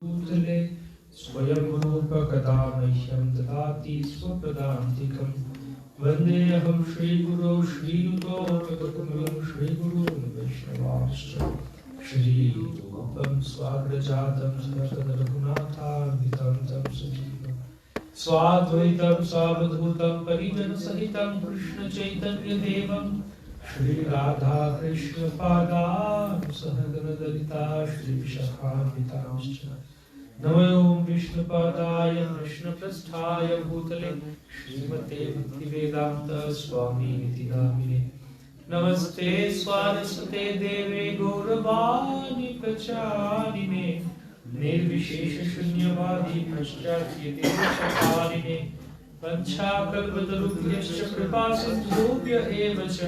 भूतले स्वयं रूपकदा मह्यं ददाति स्वपदान्तिकं वन्देऽहं श्रीगुरो श्रीयुतो तत्त्वं श्रीगुरुं वैष्णवांश्च श्रीरूपं स्वाग्रजातं सहतरघुनाथान्वितं तं सजीवं स्वाद्वैतं सावधूतं परिजनसहितं कृष्णचैतन्यदेवं श्रीराधा कृष्णपादां सहगणललिता श्रीविशाखान्वितांश्च नमो विष्णुपादाय कृष्णप्रेष्ठाय भूतले श्रीमते भक्तिवेदान्त स्वामिनिति नामिने नमस्ते स्वारस्वते देवे गौरवाणि प्रचारिणे निर्विशेष शून्यवादी पश्चात्परिने वंशाकल्पतरुभ्यश्च कृपा सिन्धुभ्य एव च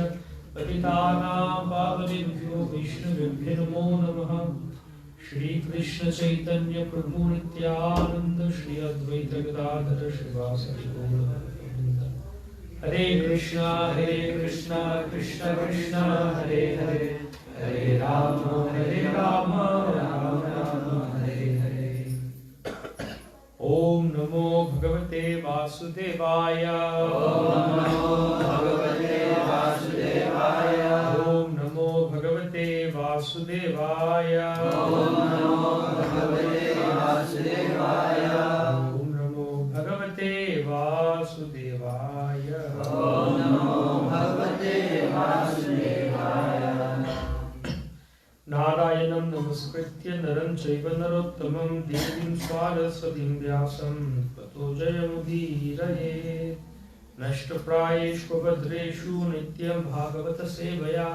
पतितानां पावनेभ्यो वैष्णवेभ्यो नमो नमः। श्री कृष्ण चैतन्य प्रभु नित्यानंद श्री अद्वैत गदाधर श्रीवासदि गौरभक्तवृंद। हरे कृष्णा कृष्ण कृष्ण हरे हरे हरे राम राम राम हरे हरे। ओम नमो भगवते वासुदेवाय। ओम नमो भगवते वासुदेवाय। ओम नमो भगवते वासुदेवाय। ओम नमो भगवते वासुदेवाय। ओम नमो भगवते वासुदेवाय। ओम नमो भगवते वासुदेवाय। नारायणं नमस्कृत्य नरं चैव नरोत्तमं देवीं सरस्वतीं व्यासं ततो जयमुदीरयेत्। नष्टप्रायेषु भद्रेषु नित्यं भागवत सेवया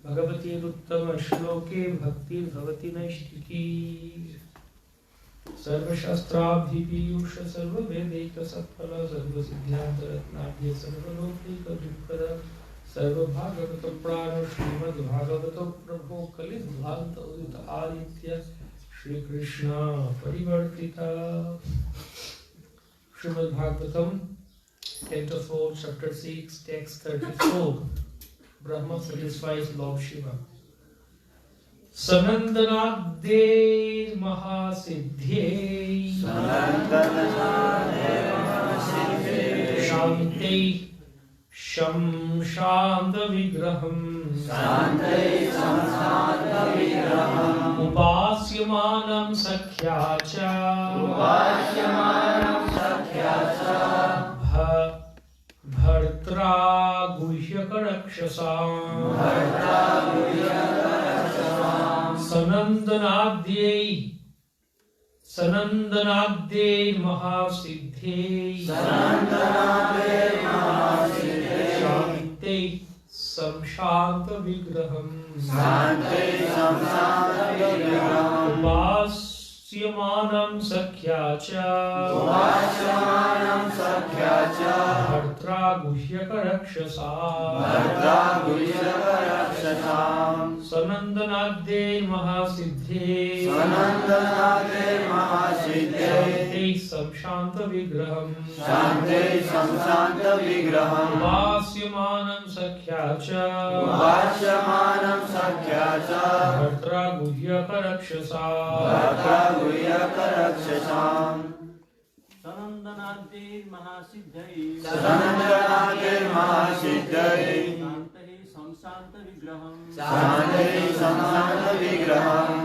भगवतीरुत्तम श्लोके भक्तिर्भवति नैष्ठिकी। सर्वशास्त्राभिपीयूष सर्ववेदैकसत्फल सर्वसिद्ध्यान्तरत्नाढ्य सर्वलौकिकदुःखद सर्वभागवत प्राण श्रीमद्भागवत प्रभो कलिद्भान्त उदित Aditya Shri Krishna परिवर्तिता। Shrimad Bhagavatam Canto 4, Chapter 6, Text 34. Brahma satisfies Lord Shiva. Sanandanade Mahasiddhe Shanti Sham Shanta Vigraham Upasyamanam Sakhyacha भर्त्रा गुह्यकरक्षसां सनन्दनाद्यै महासिद्धे शान्त्यै संशान्त विग्रहम् उपास्यमानं सख्या च भर्त्रा गुह्यकरक्षसां सनन्दनाद्यै महासिद्धे शान्त्यै संशान्त विग्रहम् उपास्यमानं सख्या च भर्त्रा गुह्यकरक्षसां सनन्दनाद्यै महासिद्धै शान्तै संशान्त विग्रहम्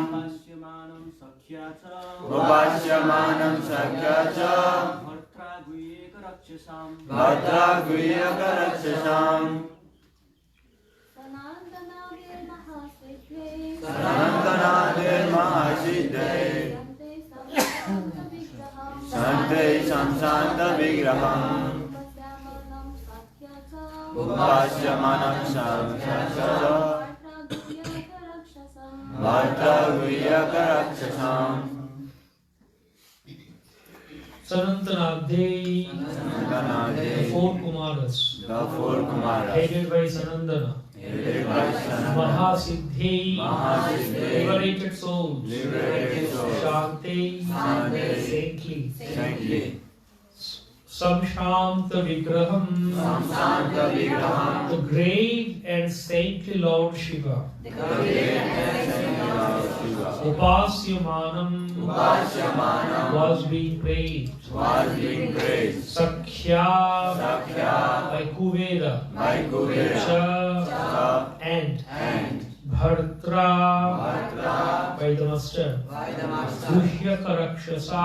उपास्यमानं सख्या च भर्त्रा गुह्यकरक्षसां सनन्दनाद्यै महासिद्धै शान्त्यै संशान्त विग्रहम् उपास्यमानं सख्या च भर्त्रा गुह्यकरक्षसां Sanandanadei, the four Kumaras, headed by Sanandana, Mahasiddhei, liberated souls, Shantei, saintly, Samshanta Vigraham, Samshanta Vigraham, the great and saintly Lord Shiva, the great and saintly Lord Shiva, Upasyamanam, Upasyamanam, was being praised, was being praised, Sakhya, Sakhya, by Kuvera, by Kuvera, Cha, and Bhartra, by the master, Gushyaka Rakshasa,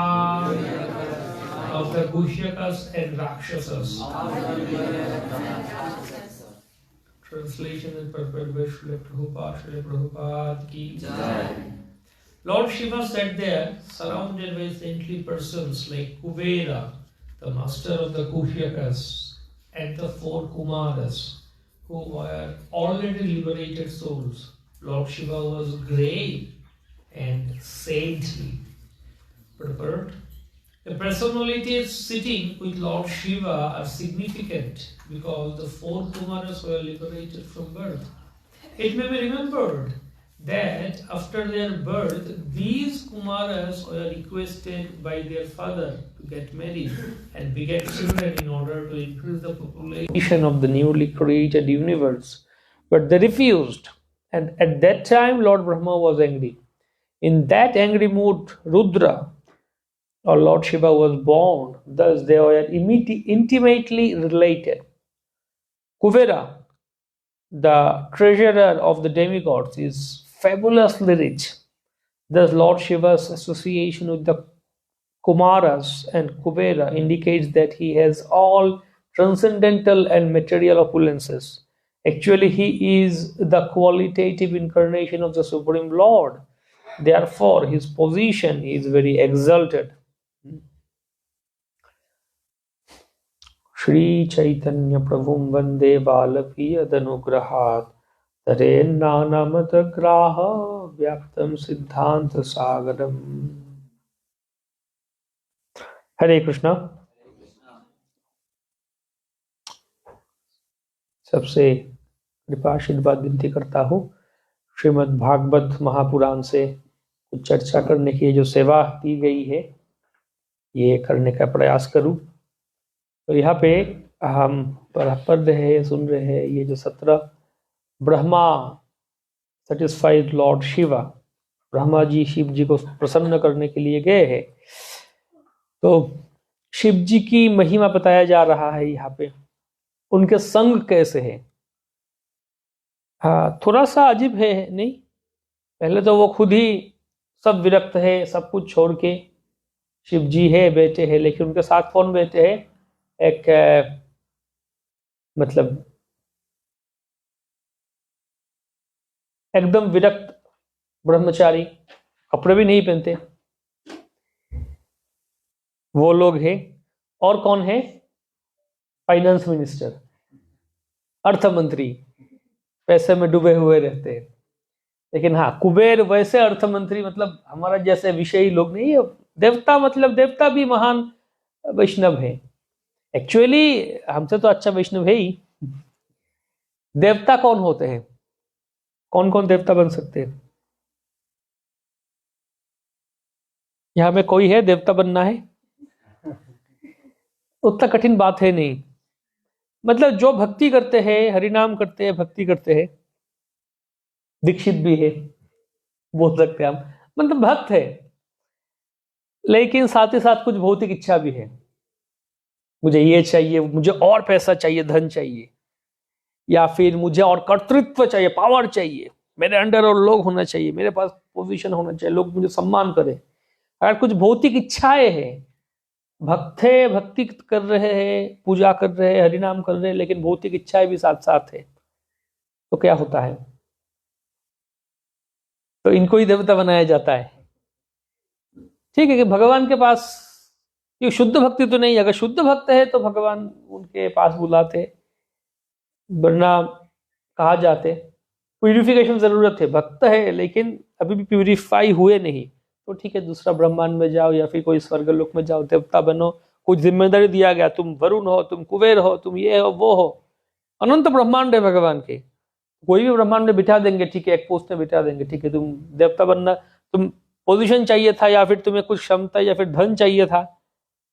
of the Gushyakas and Rakshasas. Translation and purport by Srila Prabhupada ki Jai. Lord Shiva sat there, surrounded by saintly persons like Kuvera, the master of the Gushyakas, and the 4 Kumaras, who were already liberated souls. Lord Shiva was great and saintly. Purport: the personalities sitting with Lord Shiva are significant because the 4 Kumaras were liberated from birth. It may be remembered that after their birth, these Kumaras were requested by their father to get married and beget children in order to increase the population of the newly created universe. But they refused, and at that time Lord Brahma was angry. In that angry mood, Rudra, or Lord Shiva, was born. Thus they were intimately related. Kuvera, the treasurer of the demigods, is fabulously rich. Thus Lord Shiva's association with the Kumaras and Kuvera indicates that he has all transcendental and material opulences. Actually, he is the qualitative incarnation of the Supreme Lord. Therefore, his position is very exalted. Shri Chaitanya Prabhum Vande Balapiyadanugrahat Tarennaanamatgraha Vyaptam Siddhanta Sagaram. Hare Krishna. सबसे कृपाशीर्वाद विनती करता हूँ श्रीमद् भागवत महापुराण से कुछ चर्चा करने की जो सेवा दी गई है ये करने का प्रयास करूँ। तो यहाँ पे हम पढ़ रहे हैं, सुन रहे हैं ये जो 17 ब्रह्मा सेटिस्फाइड लॉर्ड शिवा, ब्रह्मा जी शिव जी को प्रसन्न करने के लिए गए हैं। तो शिव जी की महिमा बताया जा रहा है यहाँ पे, उनके संग कैसे है। हाँ, थोड़ा सा अजीब है नहीं? पहले तो वो खुद ही सब विरक्त है, सब कुछ छोड़ के, शिव जी है, बेटे है, लेकिन उनके साथ कौन बेटे है? एक मतलब एकदम विरक्त ब्रह्मचारी, कपड़े भी नहीं पहनते, वो लोग हैं। और कौन है? फाइनेंस मिनिस्टर, अर्थ मंत्री, पैसे में डूबे हुए रहते हैं। लेकिन हाँ, कुबेर वैसे अर्थ मंत्री, मतलब हमारा जैसे विषयी लोग नहीं है। देवता, मतलब देवता भी महान वैष्णव है। एक्चुअली हमसे तो अच्छा वैष्णव है ही। देवता कौन होते हैं? कौन कौन देवता बन सकते हैं? यहां में कोई है देवता बनना है? उतना कठिन बात है नहीं। मतलब जो भक्ति करते हैं, हरिनाम करते हैं, भक्ति करते हैं, दीक्षित भी है, बोल सकते हैं हम, मतलब भक्त है, लेकिन साथ ही साथ कुछ भौतिक इच्छा भी है। मुझे ये चाहिए, मुझे और पैसा चाहिए, धन चाहिए, या फिर मुझे और कर्तृत्व चाहिए, पावर चाहिए, मेरे अंडर और लोग होना चाहिए, मेरे पास पोजीशन होना चाहिए, लोग मुझे सम्मान करें। अगर कुछ भौतिक इच्छाएं हैं, भक्त है, भक्ति कर रहे हैं, पूजा कर रहे हैं, हरिनाम कर रहे हैं, लेकिन भौतिक इच्छाएं भी साथ साथ है, तो क्या होता है? तो इनको ही देवता बनाया जाता है। ठीक है कि भगवान के पास ये शुद्ध भक्ति तो नहीं, अगर शुद्ध भक्त है तो भगवान उनके पास बुलाते, वरना कहा जाते प्यूरिफिकेशन जरूरत है। भक्त है लेकिन अभी भी प्यूरिफाई हुए नहीं, तो ठीक है, दूसरा ब्रह्मांड में जाओ या फिर कोई स्वर्गलोक में जाओ, देवता बनो। कुछ जिम्मेदारी दिया गया, तुम वरुण हो, तुम कुबेर हो, तुम ये हो, वो हो। अनंत ब्रह्मांड है भगवान के, कोई भी ब्रह्मांड में बिठा देंगे, ठीक है, एक पोस्ट में बिठा देंगे, ठीक है, तुम देवता बनना, तुम पोजीशन चाहिए था या फिर तुम्हें कुछ क्षमता या फिर धन चाहिए था,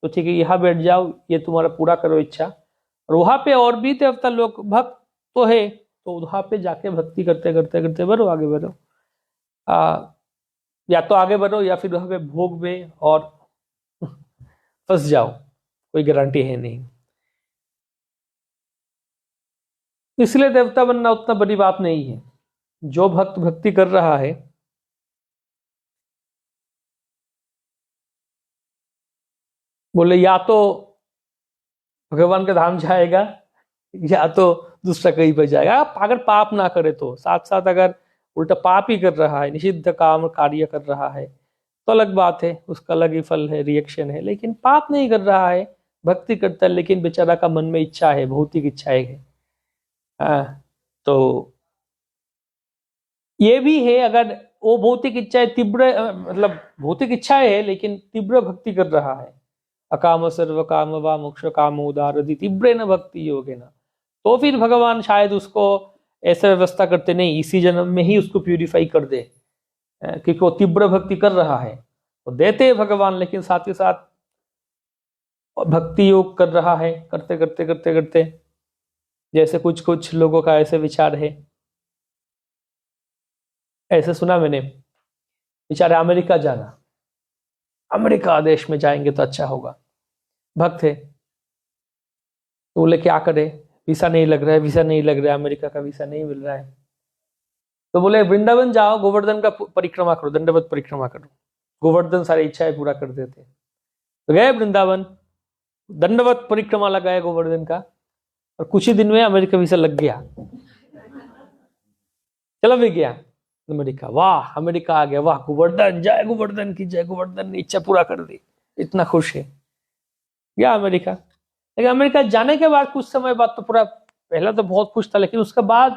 तो ठीक है यहाँ बैठ जाओ, ये तुम्हारा पूरा करो इच्छा। और वहां पे और भी देवता लोग भक्त तो है, तो वहां पे जाके भक्ति करते करते करते बढ़ो, आगे बढ़ो। या तो आगे बढ़ो या फिर वहां पे भोग में और फंस जाओ, कोई गारंटी है नहीं। इसलिए देवता बनना उतना बड़ी बात नहीं है। जो भक्त भक्ति कर रहा है, बोले या तो भगवान के धाम जाएगा या तो दूसरा कहीं पर जाएगा। अगर पाप ना करे तो, साथ साथ अगर उल्टा पाप ही कर रहा है, निषिद्ध काम कार्य कर रहा है, तो अलग बात है, उसका अलग ही फल है, रिएक्शन है। लेकिन पाप नहीं कर रहा है, भक्ति करता है, लेकिन बेचारा का मन में इच्छा है, भौतिक इच्छाएं है। तो ये भी है, अगर वो भौतिक इच्छाएं तीव्र, मतलब भौतिक इच्छाएं है लेकिन तीव्र भक्ति कर रहा है, अकाम सर्व काम व मोक्ष काम उदारधि तीव्रेन भक्ति योगेन, तो फिर भगवान शायद उसको ऐसा व्यवस्था करते नहीं, इसी जन्म में ही उसको प्यूरिफाई कर दे, क्योंकि वो तीव्र भक्ति कर रहा है तो देते हैं भगवान। लेकिन साथ ही साथ भक्ति योग कर रहा है, करते करते करते करते, जैसे कुछ कुछ लोगों का ऐसे विचार है, ऐसे सुना मैंने, विचार है अमेरिका जाना, अमेरिका देश में जाएंगे तो अच्छा होगा। भक्त है तो बोले क्या करे, वीसा नहीं लग रहा है, वीसा नहीं लग रहा है, अमेरिका का वीसा नहीं मिल रहा है। तो बोले वृंदावन जाओ, गोवर्धन का परिक्रमा करो, दंडवत परिक्रमा करो, गोवर्धन सारी इच्छाएं पूरा कर देते। तो गए वृंदावन, दंडवत परिक्रमा लगाया गोवर्धन का, और कुछ ही दिन में अमेरिका वीसा लग गया, चला भी गया अमेरिका। वाह अमेरिका आ गया, वाह गोवर्धन, जय गोवर्धन की जय, गोवर्धन ने इच्छा पूरा कर दी, इतना खुश है, गया अमेरिका। लेकिन अमेरिका जाने के बाद कुछ समय बाद तो पूरा, पहला तो बहुत खुश था, लेकिन उसके बाद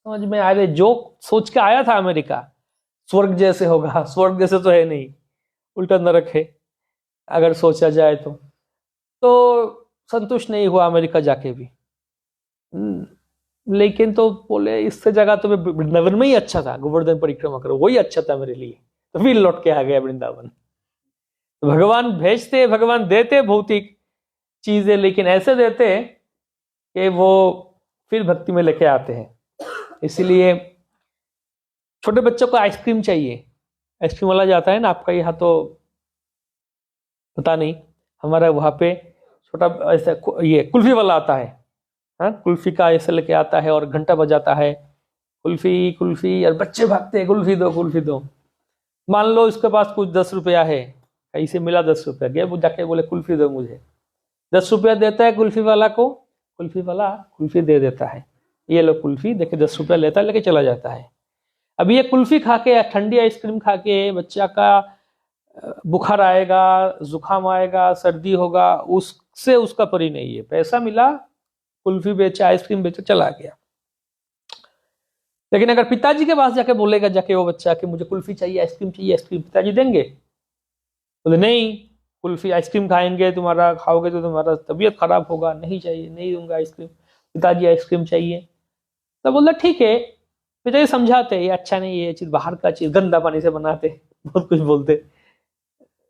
समझ में आ रहे, जो सोच के आया था अमेरिका स्वर्ग जैसे होगा, स्वर्ग जैसे तो है नहीं, उल्टा नरक है अगर सोचा जाए तो संतुष्ट नहीं हुआ अमेरिका जाके भी। लेकिन तो बोले इससे जगह तो वृंदावन में ही अच्छा था, गोवर्धन परिक्रमा करो, वही अच्छा था मेरे लिए, तो फिर लौट के आ गया वृंदावन। तो भगवान भेजते, भगवान देते भौतिक चीजें, लेकिन ऐसे देते कि वो फिर भक्ति में लेके आते हैं। इसीलिए छोटे बच्चों को आइसक्रीम चाहिए, आइसक्रीम वाला जाता है ना आपका यहाँ, तो पता नहीं, हमारा वहाँ पे छोटा ऐसा ये कुल्फी वाला आता है, हाँ कुल्फी का ऐसे लेके आता है और घंटा बजाता है, कुल्फी कुल्फी, और बच्चे भागते हैं कुल्फी दो कुल्फी दो। मान लो इसके पास कुछ 10 रुपया है, कहीं से मिला 10 रुपया, गया वो जाके बोले कुल्फी दो मुझे, 10 रुपया देता है कुल्फी वाला को, कुल्फी वाला कुल्फी दे देता है, ये लो कुल्फी, देखे 10 रुपया लेता है, लेके चला जाता है। अब ये कुल्फी खा के या ठंडी आइसक्रीम खा के बच्चा का बुखार आएगा, जुकाम आएगा, सर्दी होगा, उससे उसका परी नहीं है। पैसा मिला, कुल्फी बेचा, आइसक्रीम बेचा, चला गया। लेकिन अगर पिताजी के पास जाके बोलेगा, जाके वो बच्चा कि मुझे कुल्फी चाहिए, आइसक्रीम चाहिए, आइसक्रीम पिताजी देंगे? बोले नहीं, कुल्फी आइसक्रीम खाएंगे, तुम्हारा खाओगे तो तुम्हारा तबीयत खराब होगा, नहीं चाहिए, नहीं दूंगा आइसक्रीम, पिताजी आइसक्रीम चाहिए। तो बोला ठीक है, पिताजी समझाते ये अच्छा नहीं है, ये चीज बाहर का चीज, गंदा पानी से बनाते, बहुत कुछ बोलते,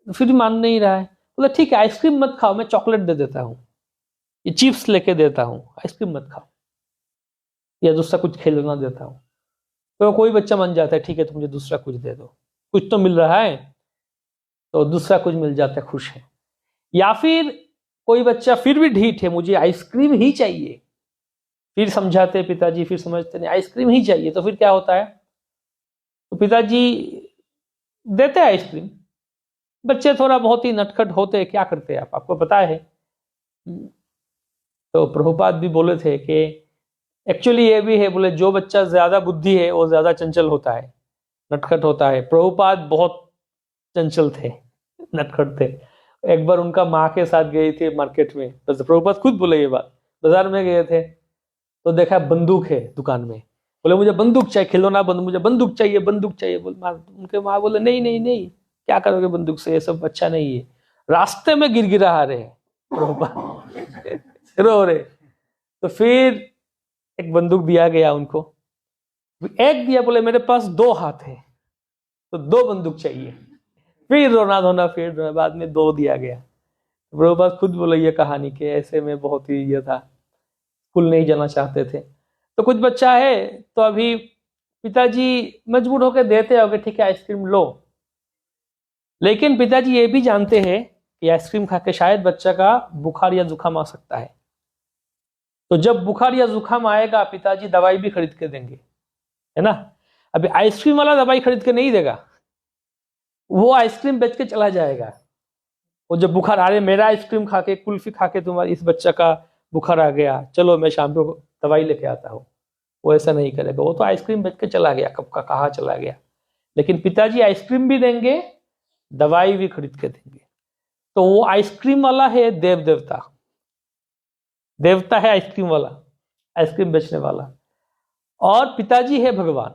फिर मान नहीं रहा है। बोला ठीक है आइसक्रीम मत खाओ, मैं चॉकलेट दे देता हूँ, ये चिप्स लेके देता हूँ, आइसक्रीम मत खाओ, या दूसरा कुछ खिलौना देता हूँ। तो कोई बच्चा मान जाता है, ठीक है तो मुझे दूसरा कुछ दे दो, कुछ तो मिल रहा है, तो दूसरा कुछ मिल जाता है, खुश है। या फिर कोई बच्चा फिर भी ढीठ है, मुझे आइसक्रीम ही चाहिए, फिर समझाते पिताजी, फिर समझते नहीं आइसक्रीम ही चाहिए, तो फिर क्या होता है, तो पिताजी देते हैं आइसक्रीम। बच्चे थोड़ा बहुत ही नटखट होते हैं, क्या करते हैं आपको पता है। तो प्रभुपाद भी बोले थे कि एक्चुअली ये भी है, बोले जो बच्चा ज्यादा बुद्धि है वो ज्यादा चंचल होता है, नटखट होता है। प्रभुपाद बहुत चंचल थे, नटखट थे। एक बार उनका माँ के साथ गए थे मार्केट में, तो प्रभुपाद खुद बोले ये बात, बाजार में गए थे तो देखा बंदूक है दुकान में, बोले मुझे बंदूक चाहिए, खिलौना बंदूक, मुझे बंदूक चाहिए, बंदूक चाहिए। उनके माँ बोले नहीं नहीं नहीं, क्या करोगे बंदूक से, ये सब अच्छा नहीं है। रास्ते में गिरगिरा रहे प्रभुपाद रो रहे। तो फिर एक बंदूक दिया गया उनको, एक दिया, बोले मेरे पास 2 हाथ है तो 2 बंदूक चाहिए। फिर रोना धोना, फिर बाद में 2 दिया गया। प्रभुपाद खुद बोले ये कहानी के ऐसे में बहुत ही ये था, स्कूल नहीं जाना चाहते थे। तो कुछ बच्चा है तो अभी पिताजी मजबूर होकर देते होंगे, ठीक है आइसक्रीम लो, लेकिन पिताजी ये भी जानते हैं कि आइसक्रीम खा के शायद बच्चा का बुखार या जुकाम आ सकता है। तो जब बुखार या जुकाम आएगा पिताजी दवाई भी खरीद के देंगे, है ना। अभी आइसक्रीम वाला दवाई खरीद के नहीं देगा, वो आइसक्रीम बेच के चला जाएगा। वो जब बुखार आ रहे, मेरा आइसक्रीम खा के, कुल्फी खा के तुम्हारी इस बच्चा का बुखार आ गया, चलो मैं शाम को दवाई लेके आता हूँ, वो ऐसा नहीं करेगा। वो तो आइसक्रीम बेच के चला गया, कब का कहाँ चला गया। लेकिन पिताजी आइसक्रीम भी देंगे, दवाई भी खरीद के देंगे। तो वो आइसक्रीम वाला है देवता है आइसक्रीम वाला, आइसक्रीम बेचने वाला, और पिताजी है भगवान।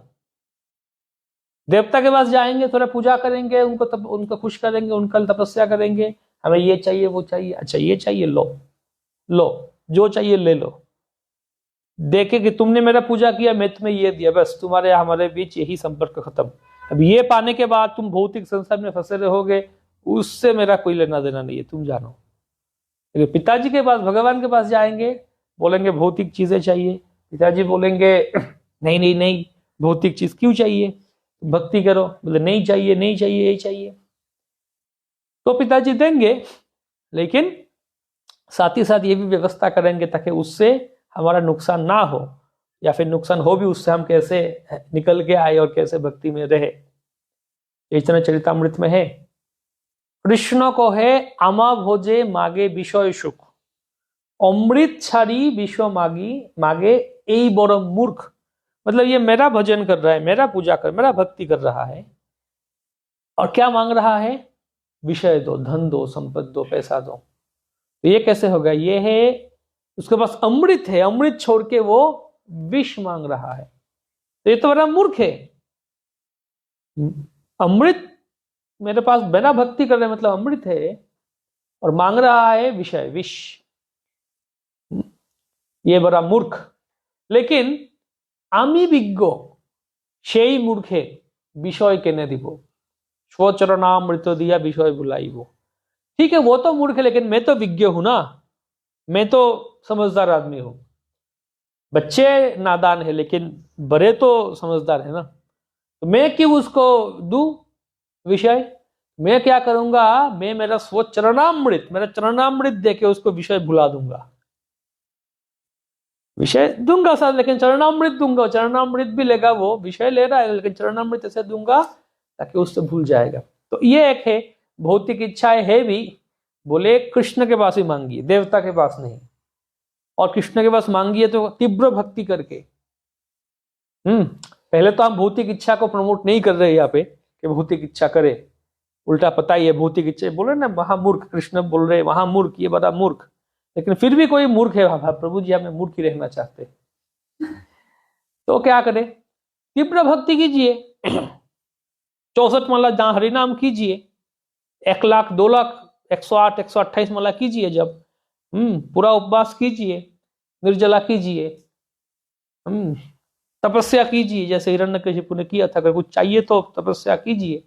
देवता के पास जाएंगे, थोड़ा पूजा करेंगे, उनको खुश करेंगे, उनका तपस्या करेंगे, हमें ये चाहिए वो चाहिए, अच्छा ये चाहिए, लो जो चाहिए ले लो, देखे कि तुमने मेरा पूजा किया, मैं तुम्हें ये दिया, बस तुम्हारे हमारे बीच यही संपर्क खत्म। अब ये पाने के बाद तुम भौतिक संसार में फंसे रहोगे, उससे मेरा कोई लेना देना नहीं है, तुम जानो। लेकिन पिताजी के पास, भगवान के पास जाएंगे, बोलेंगे भौतिक चीजें चाहिए, पिताजी बोलेंगे नहीं भौतिक चीज क्यों चाहिए, भक्ति करो, बोले नहीं चाहिए यही चाहिए। तो पिताजी देंगे, लेकिन साथ ही साथ ये भी व्यवस्था करेंगे ताकि उससे हमारा नुकसान ना हो, या फिर नुकसान हो भी उससे हम कैसे निकल के आए और कैसे भक्ति में रहे। चैतन्य चरितामृत में है, कृष्ण को है आमा भोजे मागे विषय सुख, अमृत छाड़ी विश्व मागे यही बड़ मूर्ख। मतलब ये मेरा भजन कर रहा है, मेरा पूजा कर, मेरा भक्ति कर रहा है, और क्या मांग रहा है, विषय दो, धन दो, संपत्ति दो, पैसा दो। तो ये कैसे होगा, ये है उसके पास अमृत है, अमृत छोड़ के वो विष मांग रहा है, तो ये तो बड़ा मूर्ख है। अमृत मेरे पास, बिना भक्ति कर रहे मतलब अमृत है, और मांग रहा है विषय, विष, ये बड़ा मूर्ख। लेकिन आमी विज्ञ সেই मूर्खे विषय केने দিব, स्वचरणामृत दिया विषय बुलाइबो। ठीक है वो तो मूर्ख है, लेकिन मैं तो विज्ञ हूं ना, मैं तो समझदार आदमी हूं। बच्चे नादान है लेकिन बड़े तो समझदार है ना, तो मैं क्यों उसको दूं विषय। मैं क्या करूंगा, मैं मेरा स्वचरणामृत, मेरा चरणामृत देके उसको विषय भुला दूंगा। विषय दूंगा साथ, लेकिन चरणामृत दूंगा, चरणामृत भी लेगा, वो विषय ले रहा है लेकिन चरणामृत ऐसे दूंगा ताकि उससे भूल जाएगा। तो ये एक है, भौतिक इच्छाएं है भी, बोले कृष्ण के पास ही मांगिए, देवता के पास नहीं। और कृष्ण के पास मांगिए तो तीव्र भक्ति करके। पहले तो हम भौतिक इच्छा को प्रमोट नहीं कर रहे यहाँ पे कि भौतिक इच्छा करे, उल्टा पता ही है भौतिक इच्छा, बोले ना महामूर्ख, कृष्ण बोल रहे महामूर्ख, ये बड़ा मूर्ख। लेकिन फिर भी कोई मूर्ख है, प्रभु जी हमें मूर्ख ही रहना चाहते, तो क्या करे, तीव्र भक्ति कीजिए, 64 माला जहां हरिनाम कीजिए, 1 लाख 2 लाख 108 128 माला कीजिए, जब पूरा उपवास कीजिए, निर्जला कीजिए, तपस्या कीजिए, जैसे हिरण्यकशिपु ने किया था। अगर कुछ चाहिए तो तपस्या कीजिए,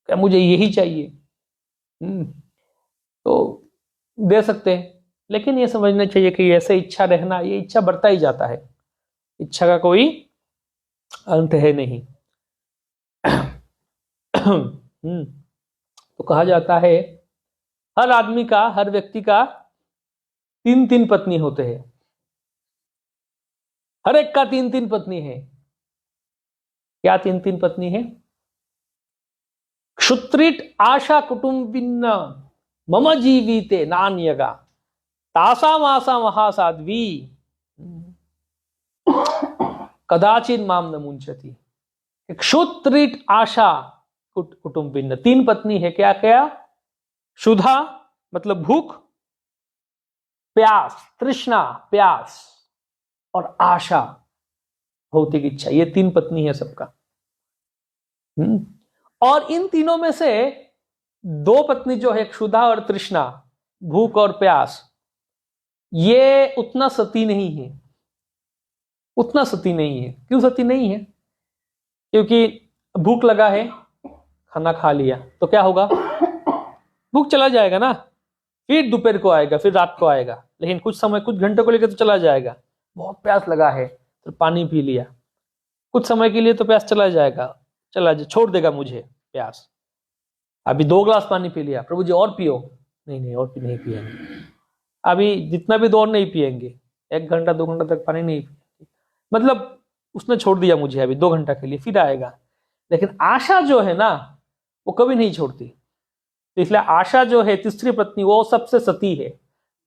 क्या मुझे यही चाहिए, तो दे सकते हैं। लेकिन ये समझना चाहिए कि ऐसे इच्छा रहना, ये इच्छा बढ़ता ही जाता है, इच्छा का कोई अंत है नहीं। तो कहा जाता है हर आदमी का, हर व्यक्ति का 3 पत्नी होते हैं, हर एक का 3 पत्नी है। क्या 3 पत्नी है, क्षुत्रिट आशा कुटुंबिन्न मम जीविते नान्यगा तासाम आसा महासाध्वी कदाचित माम न मुंचती। क्षुत्रिट आशा कुटुंबिन्न, 3 पत्नी है, क्या क्या, क्षुधा मतलब भूख, प्यास तृष्णा प्यास, और आशा भौतिक इच्छा, ये 3 पत्नी है सबका। और इन तीनों में से 2 पत्नी जो है, क्षुधा और तृष्णा, भूख और प्यास, ये उतना सती नहीं है, उतना सती नहीं है। क्यों सती नहीं है, क्योंकि भूख लगा है, खाना खा लिया तो क्या होगा, भूख चला जाएगा ना, फिर दोपहर को आएगा, फिर रात को आएगा, लेकिन कुछ समय कुछ घंटे को लेकर तो चला जाएगा। बहुत प्यास लगा है तो पानी पी लिया, कुछ समय के लिए तो प्यास चला जाएगा, छोड़ देगा मुझे प्यास। अभी 2 ग्लास पानी पी लिया, प्रभु जी और पियो, नहीं और नहीं पिएंगे, अभी जितना भी दौर नहीं पिएंगे, 1 घंटा 2 घंटा तक पानी नहीं पिएंगे, मतलब उसने छोड़ दिया मुझे अभी 2 घंटा के लिए, फिर आएगा। लेकिन आशा जो है ना वो कभी नहीं छोड़ती। तो इसलिए आशा जो है तीसरी पत्नी वो सबसे सती है।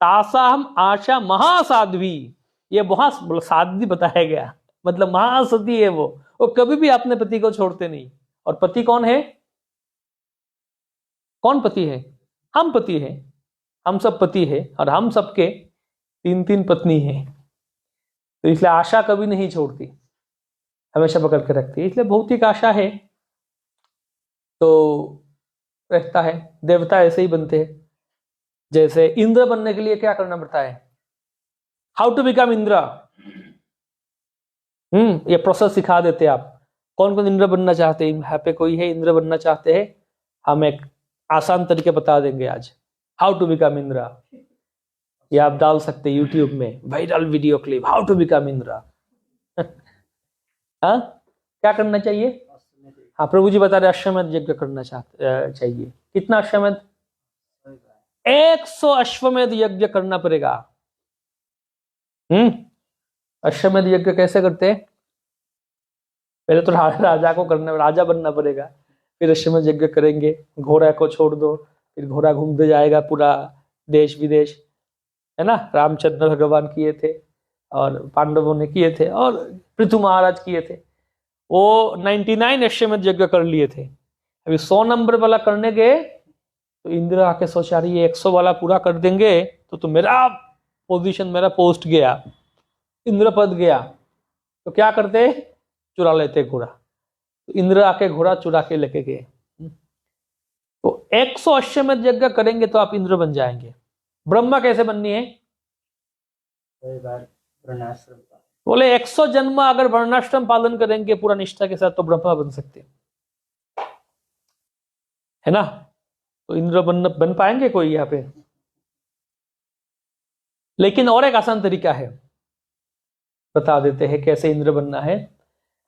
तासाम आशा महासाध्वी, ये बहुत साध्वी बताया गया, मतलब महासती है वो कभी भी अपने पति को छोड़ते नहीं। और पति कौन है? कौन पति है? हम पति है, हम सब पति है, और हम सबके 3 पत्नी है। तो इसलिए आशा कभी नहीं छोड़ती, हमेशा पकड़ के रखती है। इसलिए भौतिक आशा है तो रहता है। देवता ऐसे ही बनते हैं। जैसे इंद्र बनने के लिए क्या करना पड़ता है? हाउ टू बिकम इंद्र, ये प्रोसेस सिखा देते आप। कौन कौन इंद्र बनना चाहते हैं? यहाँ पे कोई है इंद्र बनना चाहते हैं? हम एक आसान तरीके बता देंगे आज, हाउ टू बिकम इंद्र। ये आप डाल सकते हैं यूट्यूब में, viral video clip, how to become Indra. हाँ, क्या करना चाहिए? हाँ, प्रभु जी बता रहे अश्वमेध यज्ञ करना चाहिए। कितना अश्वमेध? 100 अश्वमेध यज्ञ करना पड़ेगा। अश्वमेध यज्ञ कैसे करते हैं? पहले तो राजा को करना, राजा बनना पड़ेगा, फिर अश्वमेध यज्ञ करेंगे। घोड़ा को छोड़ दो, फिर घोड़ा घूमते जाएगा पूरा देश विदेश, है ना। रामचंद्र भगवान किए थे और पांडवों ने किए थे और पृथु महाराज किए थे। वो 99 अश्वमेध यज्ञ कर लिए थे। अभी 100 नंबर वाला करने गए तो इंद्र आके सोचा रही है 100 वाला पूरा कर देंगे तो मेरा पोजीशन, मेरा पोस्ट गया, इंद्र पद गया। तो क्या करते? चुरा लेते घोड़ा। तो इंद्र आके घोड़ा चुरा के लेके गए। तो 100 अश्वमेध यज्ञ करेंगे तो आप इंद्र बन जाएंगे। ब्रह्मा कैसे बननी है? बोले 100 जन्म अगर वर्णाश्रम पालन करेंगे पूरा निष्ठा के साथ तो ब्रह्मा बन सकते हैं, है ना। तो इंद्र बन पाएंगे कोई यहाँ पे? लेकिन और एक आसान तरीका है, बता देते हैं कैसे इंद्र बनना है।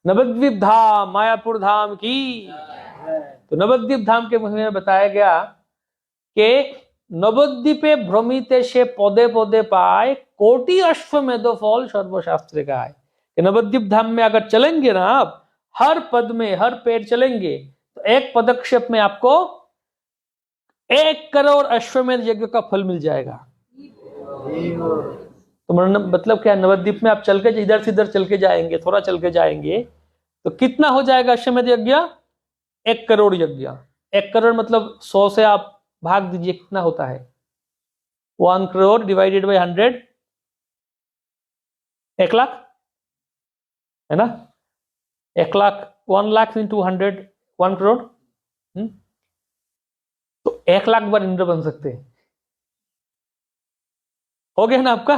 नवद्वीप धाम, मायापुर धाम की। तो नवद्वीप धाम के मुझे बताया गया कि नवद्वीपे भ्रमिते से पौधे पौधे पाए, कोटि अश्वमेधो फल सर्वशास्त्र का है। कि नवद्वीप धाम में अगर चलेंगे ना आप, हर पद में हर पेड़ चलेंगे तो एक पदक्षेप में आपको 1 करोड़ अश्वमेध यज्ञ का फल मिल जाएगा। तो मतलब क्या? नवद्वीप में आप चल के इधर से इधर चल के जाएंगे, थोड़ा चल के जाएंगे तो कितना हो जाएगा अश्वमेध यज्ञ? 1 करोड़ यज्ञ। 1 करोड़ मतलब 100 से आप भाग दीजिए, कितना होता है? 1 करोड़ डिवाइडेड बाई 100, 1 लाख, है ना। 1 लाख, 1 लाख इंटू 100, 1 करोड़। तो 1 लाख बार इंद्र बन सकते हैं। हो गया ना आपका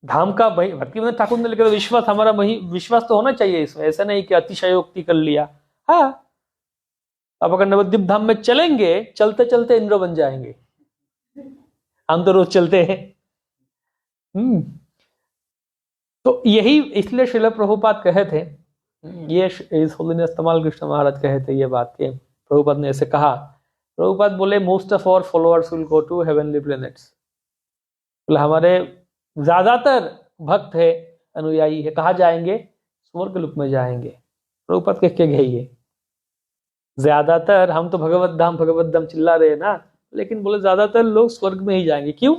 धाम का। भाई भक्ति ठाकुर ने लिखा विश्वास, हमारा विश्वास तो होना चाहिए इसमें। ऐसा नहीं कि अतिशयोक्ति कर लिया। हाँ, आप अगर नवद्वीप धाम में चलेंगे, चलते चलते इंद्र बन जाएंगे। हम तो रोज चलते हैं। तो यही इसलिए श्रील प्रभुपाद कहे थे, ये इस होलीनेस तमाल कृष्ण महाराज कहे थे ये बात के प्रभुपाद ने ऐसे कहा। प्रभुपाद बोले most of our followers will go to heavenly planets. हमारे ज्यादातर भक्त है, अनुयायी है, कहा जाएंगे? स्वर्ग लोक में जाएंगे। प्रभुपाद कह के गए ये ज्यादातर। हम तो भगवत धाम चिल्ला रहे हैं ना, लेकिन बोले ज्यादातर लोग स्वर्ग में ही जाएंगे। क्यों?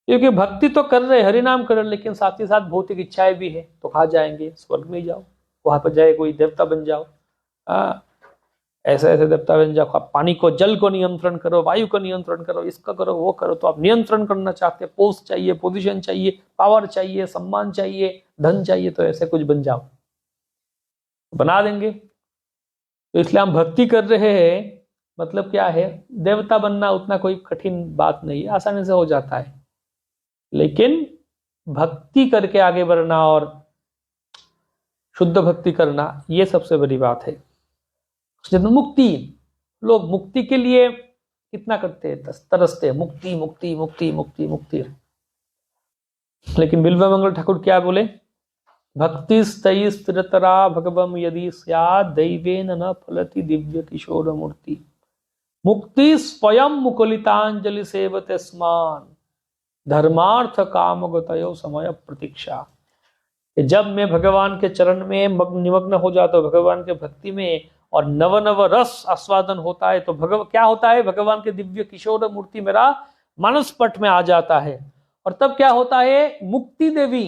क्योंकि भक्ति तो कर रहे, हरि नाम कर रहे, लेकिन साथ ही साथ भौतिक इच्छाएं भी है। तो कहा जाएंगे? स्वर्ग में ही जाओ, वहां पर जाए कोई देवता बन जाओ। ऐसे ऐसे देवता बन जाओ। पानी को, जल को नियंत्रण करो, वायु को नियंत्रण करो, इसका करो, वो करो। तो आप नियंत्रण करना चाहते, पोस्ट चाहिए, पोजीशन चाहिए, पावर चाहिए, सम्मान चाहिए, धन चाहिए, तो ऐसे कुछ बन जाओ, बना देंगे। तो इसलिए हम भक्ति कर रहे हैं, मतलब क्या है? देवता बनना उतना कोई कठिन बात नहीं है, आसानी से हो जाता है। लेकिन भक्ति करके आगे बढ़ना और शुद्ध भक्ति करना, ये सबसे बड़ी बात है। मुक्ति, लोग मुक्ति के लिए कितना करते हैं, तरसते हैं, मुक्ति मुक्ति मुक्ति मुक्ति मुक्ति। लेकिन बिल्वमंगल ठाकुर क्या बोले, भक्ति स्तयी स्थिरतरा भगवम यदि स्यात् दैवेन न फलति दिव्य किशोर मूर्ति, मुक्ति स्वयं मुकुलितांजलि सेवते स्मान, धर्मार्थ कामगतयो समय प्रतीक्षा। जब मैं भगवान के चरण में निमग्न हो जाता हूँ, भगवान के भक्ति में, और नव नव रस आस्वादन होता है, तो क्या होता है, भगवान के दिव्य किशोर मूर्ति मेरा मानस पट में आ जाता है। और तब क्या होता है, मुक्ति देवी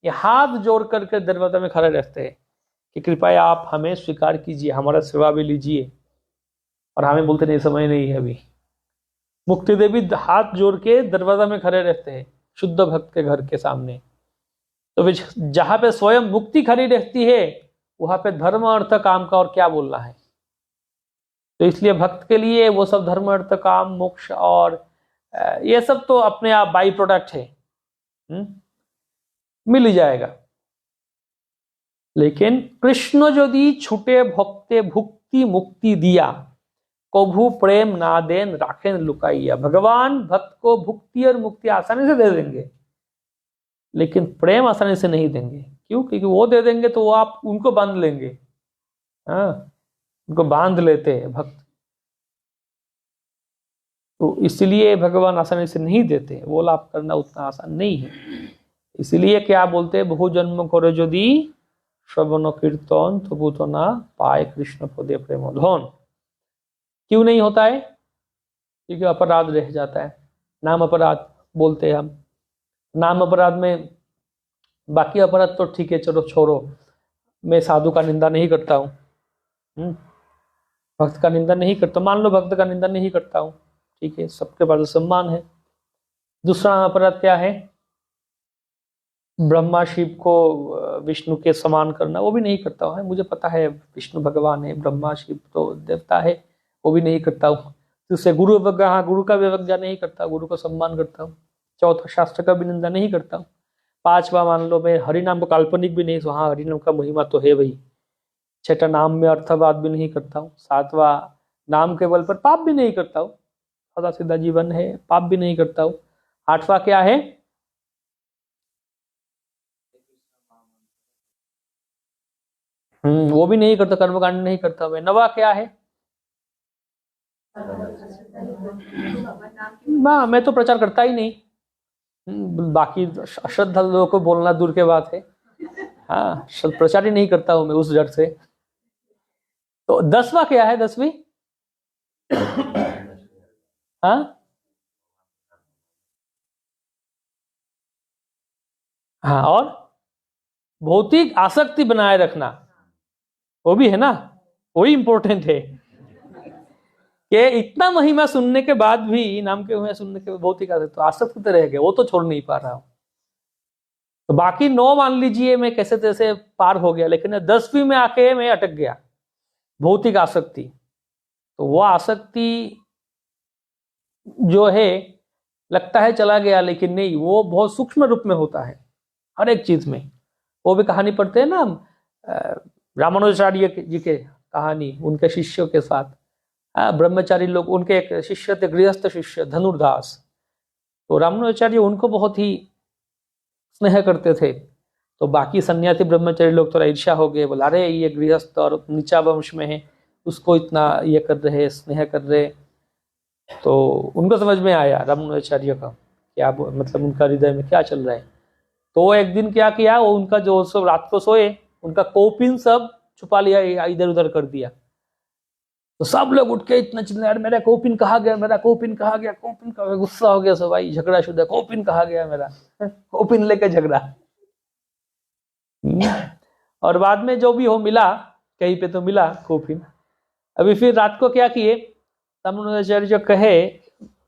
ये हाथ जोड़ करके दरवाजा में खड़े रहते हैं कि कृपया आप हमें स्वीकार कीजिए, हमारा सेवा भी लीजिए। और हमें बोलते नहीं, समय नहीं है अभी। मुक्ति देवी हाथ जोड़ के दरवाजा में खड़े रहते हैं शुद्ध भक्त के घर के सामने। तो जहां पे स्वयं मुक्ति खड़ी रहती है, वहां पे धर्म अर्थ काम का और क्या बोलना है। तो इसलिए भक्त के लिए वो सब धर्म अर्थ काम मोक्ष और ये सब तो अपने आप बाई प्रोडक्ट है, मिल ही जाएगा। लेकिन कृष्ण यदि छूटे भक्ते भुक्ति मुक्ति दिया, कभू प्रेम ना देन राखेन लुकाइया। भगवान भक्त को भुक्ति और मुक्ति आसानी से दे देंगे, लेकिन प्रेम आसानी से नहीं देंगे। क्यों? क्योंकि वो दे देंगे तो वो आप उनको बांध लेंगे। हाँ, उनको बांध लेते हैं भक्त, तो इसलिए भगवान आसानी से नहीं देते। वो लाभ करना उतना आसान नहीं है। इसलिए क्या बोलते हैं, बहु जन्म करो यदि श्रवण कीर्तन तो भूत ना पाए कृष्ण पदे प्रेमोधन। क्यों नहीं होता है? क्योंकि अपराध रह जाता है, नाम अपराध बोलते हैं हम। नाम अपराध में बाकी अपराध तो ठीक है, चलो छोड़ो, मैं साधु का निंदा नहीं करता हूँ, भक्त का निंदा नहीं करता, मान लो भक्त का निंदा नहीं करता हूँ, ठीक है, सबके पास सम्मान है। दूसरा अपराध क्या है, ब्रह्मा शिव को विष्णु के समान करना, वो भी नहीं करता हूँ। मुझे पता है विष्णु भगवान है, ब्रह्मा शिव तो देवता है, वो भी नहीं करता हूँ। दूसरे गुरु अवज्ञा, हाँ गुरु का भी अवज्ञा नहीं करता, गुरु को सम्मान करता हूँ। चौथा शास्त्र का भी निंदा नहीं करता हूँ। पांचवा मान लो मैं हरिनाम को काल्पनिक भी नहीं, हाँ हरिनाम का महिमा तो है भाई। छठा नाम में अर्थवाद भी नहीं करता हूँ। सातवां नाम के बल पर पाप भी नहीं करता हूँ, सादा सीधा जीवन है, पाप भी नहीं करता हूँ। आठवां क्या है, वो भी नहीं करता, कर्मकांड नहीं करता मैं। नवा क्या है, मैं तो प्रचार करता ही नहीं। बाकी अश्रद्धा लोगों को बोलना दूर के बात है, हाँ प्रचार ही नहीं करता हूं मैं उस डर से। तो 10वां क्या है, 10वीं, हाँ और भौतिक आसक्ति बनाए रखना, वो भी है ना, वही इंपॉर्टेंट है कि इतना महिमा सुनने के बाद भी, नाम के महिमा सुनने के बाद भौतिक आसक्ति तो रह गया, वो तो छोड़ नहीं पा रहा हूं। तो बाकी 9 मान लीजिए मैं कैसे तैसे पार हो गया, लेकिन 10वीं में आके मैं अटक गया, भौतिक आसक्ति। तो वो आसक्ति जो है लगता है चला गया, लेकिन नहीं, वो बहुत सूक्ष्म रूप में होता है हर एक चीज में। वो भी कहानी पढ़ते हैं ना हम, रामानुजाचार्य जी के कहानी, उनके शिष्यों के साथ, ब्रह्मचारी लोग, उनके एक शिष्य थे, गृहस्थ शिष्य धनुर्दास। तो रामानुजाचार्य उनको बहुत ही स्नेह करते थे। तो बाकी सन्यासी ब्रह्मचारी लोग थोड़ा ईर्ष्या हो गए, बोला अरे ये गृहस्थ और नीचा वंश में है, उसको इतना ये कर रहे, स्नेह कर रहे। तो उनको समझ में आया रामानुजाचार्य का क्या मतलब उनका हृदय में क्या चल रहा है। तो एक दिन क्या किया, वो उनका जो सब रात को सोए, उनका कौपिन सब छुपा लिया, इधर उधर कर दिया। तो सब लोग उठ के इतना चिल्लाए, मेरा कौपिन कहाँ गया, मेरा कौपिन कहाँ गया, कौपिन कहाँ गया। गुस्सा हो गया सब, भाई झगड़ा शुरू, कौपिन कहाँ गया मेरा, कौपिन लेकर झगड़ा। और बाद में जो भी हो मिला, कहीं पे तो मिला कौपिन। अभी फिर रात को क्या किए, रामानुजाचार्य जो कहे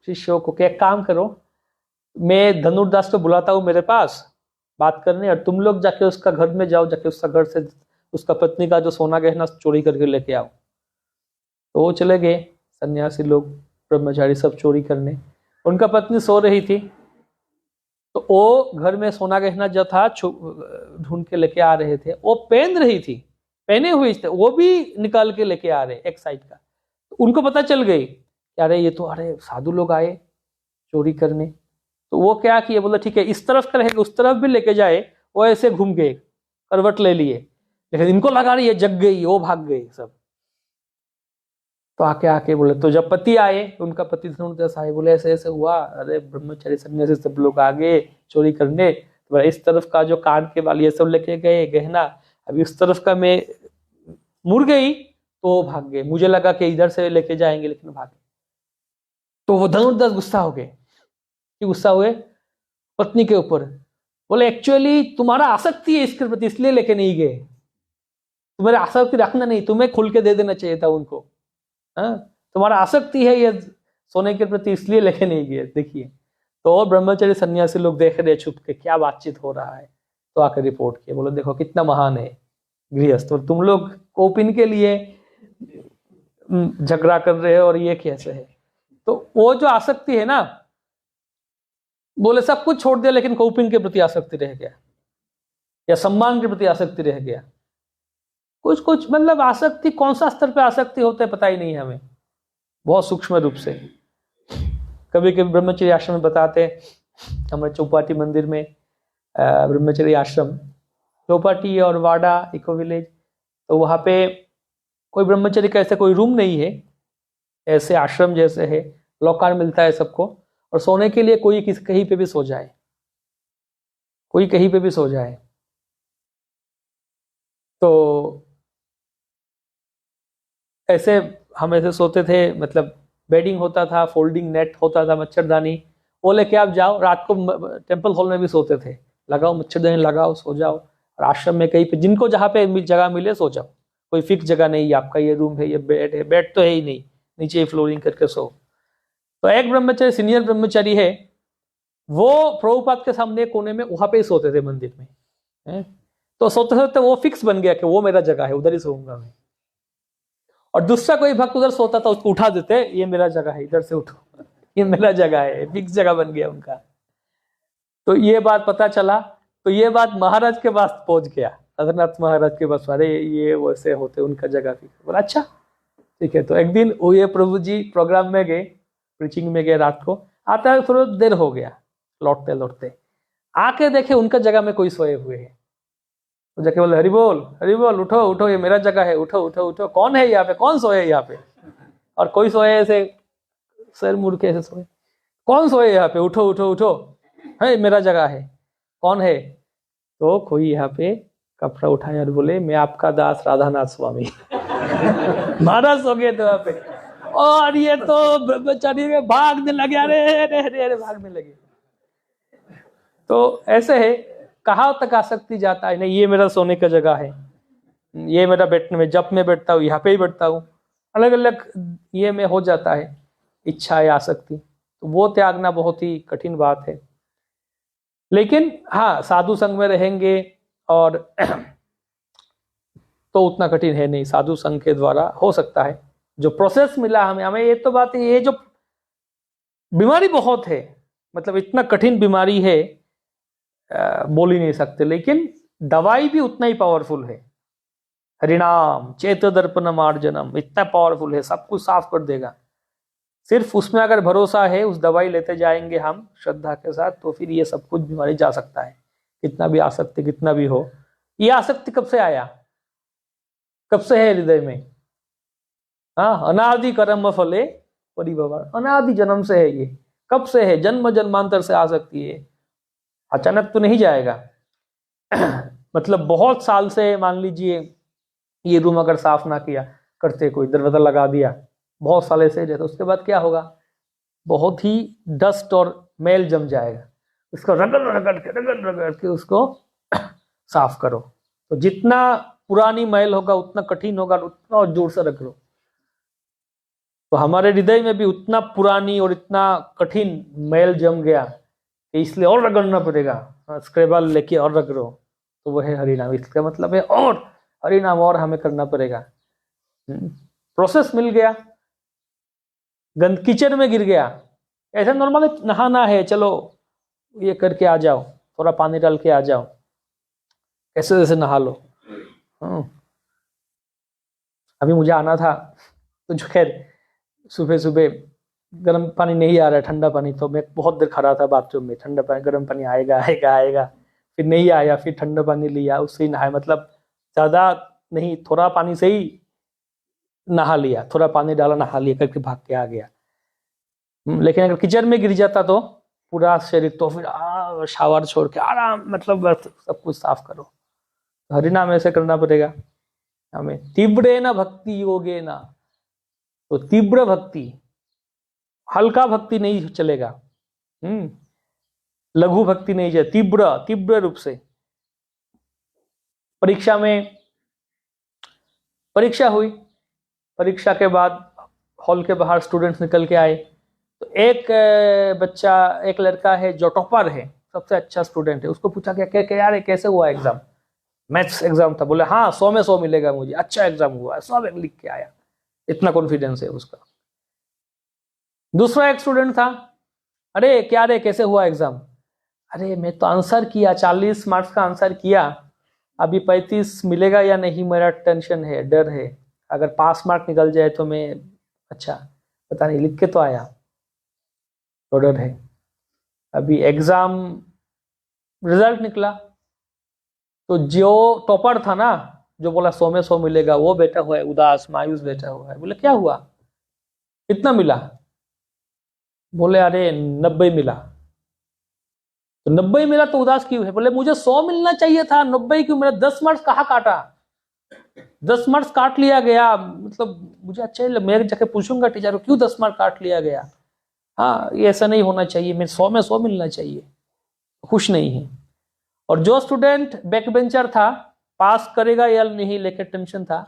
शिष्यों को कि एक काम करो, मैं धनुर्दास को बुलाता हूँ मेरे पास बात करने, और तुम लोग जाके उसका घर में जाओ, जाके उसका घर से उसका पत्नी का जो सोना गहना चोरी करके लेके आओ। तो वो चले गए सन्यासी लोग, ब्रह्मचारी सब चोरी करने। उनका पत्नी सो रही थी, तो वो घर में सोना गहना जो था ढूंढ के लेके आ रहे थे। वो पहन रही थी, पहने हुए थे, वो भी निकाल के लेके आ रहे एक साइड का। तो उनको पता चल गई कि अरे ये तो अरे साधु लोग आए चोरी करने। तो वो क्या किए, बोले ठीक है इस तरफ का रहेगा उस तरफ भी लेके जाए, वो ऐसे घूम गए, करवट ले लिए, लेकिन इनको लगा रही ये जग गई, वो भाग गई सब। तो आके आके बोले, तो जब पति आए, उनका पति धनुर्धर आए, बोले ऐसे ऐसे हुआ, अरे ब्रह्मचारी सन्यासी सब लोग आ गए चोरी करने, तो इस तरफ का जो कान के बाल ये सब लेके गए गहना, अभी उस तरफ का मैं मुड़ गई तो वो भाग गए, मुझे लगा कि इधर से लेके जाएंगे लेकिन भागे। तो वो धनुर्धर गुस्सा हो गए। कि गुस्सा हुए पत्नी के ऊपर, बोले एक्चुअली तुम्हारा आसक्ति है इसके प्रति इसलिए लेके नहीं गए, तुम्हारा आसक्ति रखना नहीं, तुम्हें खुल के दे देना चाहिए था उनको। हाँ, तुम्हारा आसक्ति है ये सोने के प्रति इसलिए लेके नहीं गए। देखिए, तो ब्रह्मचारी सन्यासी लोग देख रहे छुप के क्या बातचीत हो रहा है, तो आकर रिपोर्ट किया, बोले देखो कितना महान है गृहस्थ, और तुम लोग कोपिन के लिए झगड़ा कर रहे हो और ये कैसे है। तो वो जो आसक्ति है ना, बोले सब कुछ छोड़ दिया लेकिन कौपिन के प्रति आसक्ति रह गया, या सम्मान के प्रति आसक्ति रह गया। कुछ कुछ मतलब आसक्ति कौन सा स्तर पे आसक्ति होता है पता ही नहीं है हमें, बहुत सूक्ष्म रूप से। कभी कभी ब्रह्मचर्य आश्रम में बताते, हमारे चौपाटी मंदिर में ब्रह्मचर्य आश्रम, चौपाटी और वाडा इको विलेज, तो वहाँ पे कोई ब्रह्मचर्य का ऐसा कोई रूम नहीं है, ऐसे आश्रम जैसे है, लॉकर मिलता है सबको, और सोने के लिए कोई कहीं पे भी सो जाए, कोई कहीं पे भी सो जाए। तो ऐसे हम ऐसे सोते थे, मतलब बेडिंग होता था, फोल्डिंग नेट होता था, मच्छरदानी वो लेके आप जाओ, रात को टेम्पल हॉल में भी सोते थे, लगाओ मच्छरदानी लगाओ सो जाओ, और आश्रम में कहीं पे जिनको जहाँ पे जगह मिले सो जाओ, कोई फिक्स जगह नहीं आपका ये रूम है ये बेड है, बेड तो है ही नहीं, नीचे फ्लोरिंग करके सो। तो एक ब्रह्मचारी सीनियर ब्रह्मचारी है, वो प्रभुपाद के सामने कोने में वहां पे ही सोते थे मंदिर में है? तो सोते सोते वो फिक्स बन गया कि वो मेरा जगह है, उधर ही सोऊंगा मैं। और दूसरा कोई भक्त उधर सोता था, उसको उठा देते, ये मेरा जगह है, इधर से उठो, ये मेरा जगह है, फिक्स जगह बन गया उनका। तो ये बात पता चला, तो ये बात महाराज के पास पहुंच गया, रघुनाथ महाराज के पास, अरे ये वैसे होते, उनका जगह फिक्स। बोला अच्छा ठीक है। तो एक दिन वो ये प्रभु जी प्रोग्राम में गए, प्रीचिंग में गए, रात को आता है, थोड़ा देर हो गया लौटते लौटते, आके देखे उनका जगह में कोई सोए हुए है। तो जाके बोले हरि बोल उठो उठो, ये मेरा जगह है, उठो उठो उठो, कौन है यहाँ पे, कौन सोए यहाँ पे। और कोई सोए ऐसे सर मुड़ के ऐसे सोए, कौन सोए यहाँ पे, उठो उठो उठो, है मेरा जगह है, कौन है। तो कोई यहाँ पे कपड़ा उठाया और बोले मैं आपका दास राधानाथ स्वामी। महाराज सो गए थे वहां पे, और ये तो ब्रह्मचारी में भागने लगे, अरे भागने लगे। तो ऐसे है, कहाँ तक आसक्ति जाता है, नहीं ये मेरा सोने का जगह है, ये मेरा बैठने में, जब मैं बैठता हूँ यहाँ पे ही बैठता हूँ, अलग अलग ये में हो जाता है इच्छा या आसक्ति। तो वो त्यागना बहुत ही कठिन बात है। लेकिन हाँ, साधु संग में रहेंगे और तो उतना कठिन है नहीं, साधु संघ के द्वारा हो सकता है। जो प्रोसेस मिला हमें ये तो बात है, ये जो बीमारी बहुत है, मतलब इतना कठिन बीमारी है, बोल ही नहीं सकते, लेकिन दवाई भी उतना ही पावरफुल है। हरिनाम चेत दर्पण मार्जनम इतना पावरफुल है, सब कुछ साफ कर देगा। सिर्फ उसमें अगर भरोसा है, उस दवाई लेते जाएंगे हम श्रद्धा के साथ, तो फिर ये सब कुछ बीमारी जा सकता है, कितना भी आसक्ति कितना भी हो। ये आसक्ति कब से आया, कब से है हृदय में? हाँ, अनादि कर्म फले परिभवा, अनादि जन्म से है ये। कब से है? जन्म जन्मांतर से आसक्ति है, अचानक तो नहीं जाएगा। मतलब बहुत साल से, मान लीजिए ये रूम अगर साफ ना किया करते, कोई दरवाजा लगा दिया, बहुत साल ऐसे रहते, उसके बाद क्या होगा? बहुत ही डस्ट और मैल जम जाएगा, उसको रगड़ के उसको साफ करो। तो जितना पुरानी मैल होगा उतना कठिन होगा, उतना और जोर से रगड़ो। तो हमारे हृदय में भी उतना पुरानी और इतना कठिन मैल जम गया कि इसलिए और रगड़ना पड़ेगा, स्क्रेबल लेके और रगड़ो। तो वो है हरिनाम। इसका मतलब है और हरिनाम और हमें करना पड़ेगा। प्रोसेस मिल गया, गंद किचन में गिर गया, ऐसा नॉर्मली नहाना है, चलो ये करके आ जाओ, थोड़ा पानी डाल के आ जाओ, ऐसे जैसे नहा लो। अभी मुझे आना था, तो जो खैर सुबह सुबह गर्म पानी नहीं आ रहा है, ठंडा पानी, तो मैं बहुत देर खड़ा था बाथरूम में, ठंडा पानी गर्म पानी आएगा आएगा आएगा, फिर नहीं आया, फिर ठंडा पानी लिया, उससे ही नहाया, मतलब ज़्यादा नहीं, थोड़ा पानी से ही नहा लिया, थोड़ा पानी डाला नहा लिया करके भाग के आ गया। लेकिन अगर किचन में गिर जाता तो पूरा शरीर, तो फिर शावर छोड़ के आराम, मतलब बस सब कुछ साफ करो। हरिनाम ऐसे करना पड़ेगा हमें। तीव्र न भक्ति योगे ना, तो तीव्र भक्ति, हल्का भक्ति नहीं चलेगा, लघु भक्ति नहीं चलेगा, तीव्र, तीव्र रूप से। परीक्षा में, परीक्षा हुई, परीक्षा के बाद हॉल के बाहर स्टूडेंट्स निकल के आए, तो एक बच्चा, एक लड़का है जो टॉपर है, सबसे अच्छा स्टूडेंट है, उसको पूछा क्या यार कैसे हुआ एग्जाम? मैथ्स एग्जाम था। बोले हाँ 100 में 100 मिलेगा मुझे, अच्छा एग्जाम हुआ, सब लिख के आया, इतना कॉन्फिडेंस है उसका। दूसरा एक स्टूडेंट था, अरे क्या रे कैसे हुआ एग्जाम? अरे मैं तो आंसर किया, 40 मार्क्स का आंसर किया, अभी 35 मिलेगा या नहीं मेरा टेंशन है, डर है, अगर पास मार्क निकल जाए तो मैं, अच्छा पता नहीं, लिख के तो आया तो डर है। अभी एग्जाम रिजल्ट निकला तो जो टॉपर था ना, जो बोला 100 में 100 मिलेगा, वो बैठा हुआ है उदास मायूस बैठा हुआ है। बोले क्या हुआ, कितना मिला? बोले अरे 90 मिला। तो 90 मिला तो उदास क्यों है? बोले मुझे 100 मिलना चाहिए था, 90 क्यों मिला? 10 मार्क्स कहाँ काटा, 10 मार्क्स काट लिया गया, मतलब मुझे अच्छा ही, मैं जाके पूछूंगा टीचर को क्यों 10 मार्क्स काट लिया गया। हाँ ये ऐसा नहीं होना चाहिए, मैं 100 में 100 मिलना चाहिए, खुश नहीं है। और जो स्टूडेंट बैक बेंचर था, पास करेगा या नहीं लेकर टेंशन था,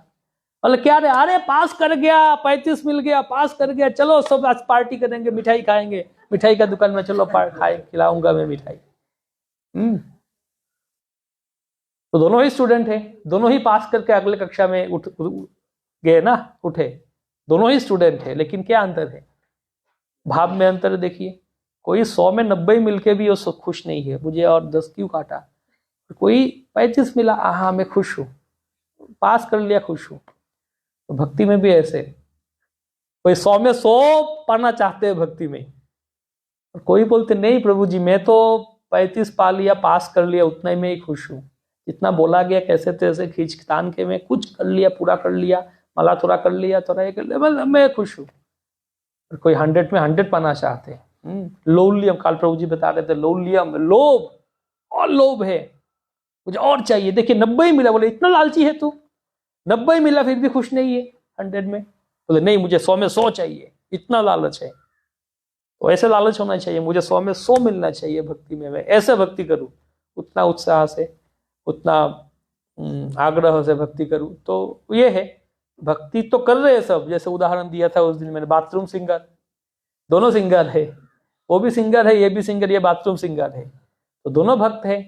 बोले क्या रे, अरे पास कर गया, 35 मिल गया, पास कर गया, चलो सब आज पार्टी करेंगे, मिठाई खाएंगे, मिठाई का दुकान में चलो खाए, खिलाऊंगा मैं मिठाई। तो दोनों ही स्टूडेंट है, दोनों ही पास करके अगले कक्षा में उठ गए ना, उठे, दोनों ही स्टूडेंट है, लेकिन क्या अंतर है, भाव में अंतर देखिए। कोई 100 में 90 मिलके भी वो खुश नहीं है, मुझे और 10 क्यों काटा। कोई 35 मिला, हाँ मैं खुश हूँ, पास कर लिया, खुश हूँ। तो भक्ति में भी ऐसे, कोई 100 में 100 पाना चाहते हैं भक्ति में, और कोई बोलते नहीं प्रभु जी मैं तो 35 पा लिया, पास कर लिया, उतना ही मैं ही खुश हूँ, जितना बोला गया कैसे तैसे खींच तान के मैं कुछ कर लिया, पूरा कर लिया, मला थोड़ा कर लिया, थोड़ा ये कर लिया, मैं खुश हूँ। कोई 100 में 100 पाना चाहते हैं। लोलियम, काल प्रभु जी बता रहे थे, लोलियम, लोभ, और लोभ है, मुझे और चाहिए। देखिए 90 मिला, बोले इतना लालची है तू, 90 मिला फिर भी खुश नहीं है 100 में। बोले नहीं मुझे 100 में 100 चाहिए, इतना लालच है। तो ऐसे लालच होना चाहिए, मुझे 100 में 100 मिलना चाहिए भक्ति में, मैं ऐसे भक्ति करूं, उतना उत्साह से, उतना आग्रह से भक्ति करूं। तो ये है, भक्ति तो कर रहे हैं सब, जैसे उदाहरण दिया था उस दिन मैंने, बाथरूम सिंगर, दोनों सिंगर है, वो भी सिंगर है, ये भी सिंगर, ये बाथरूम सिंगर है, तो दोनों भक्त है।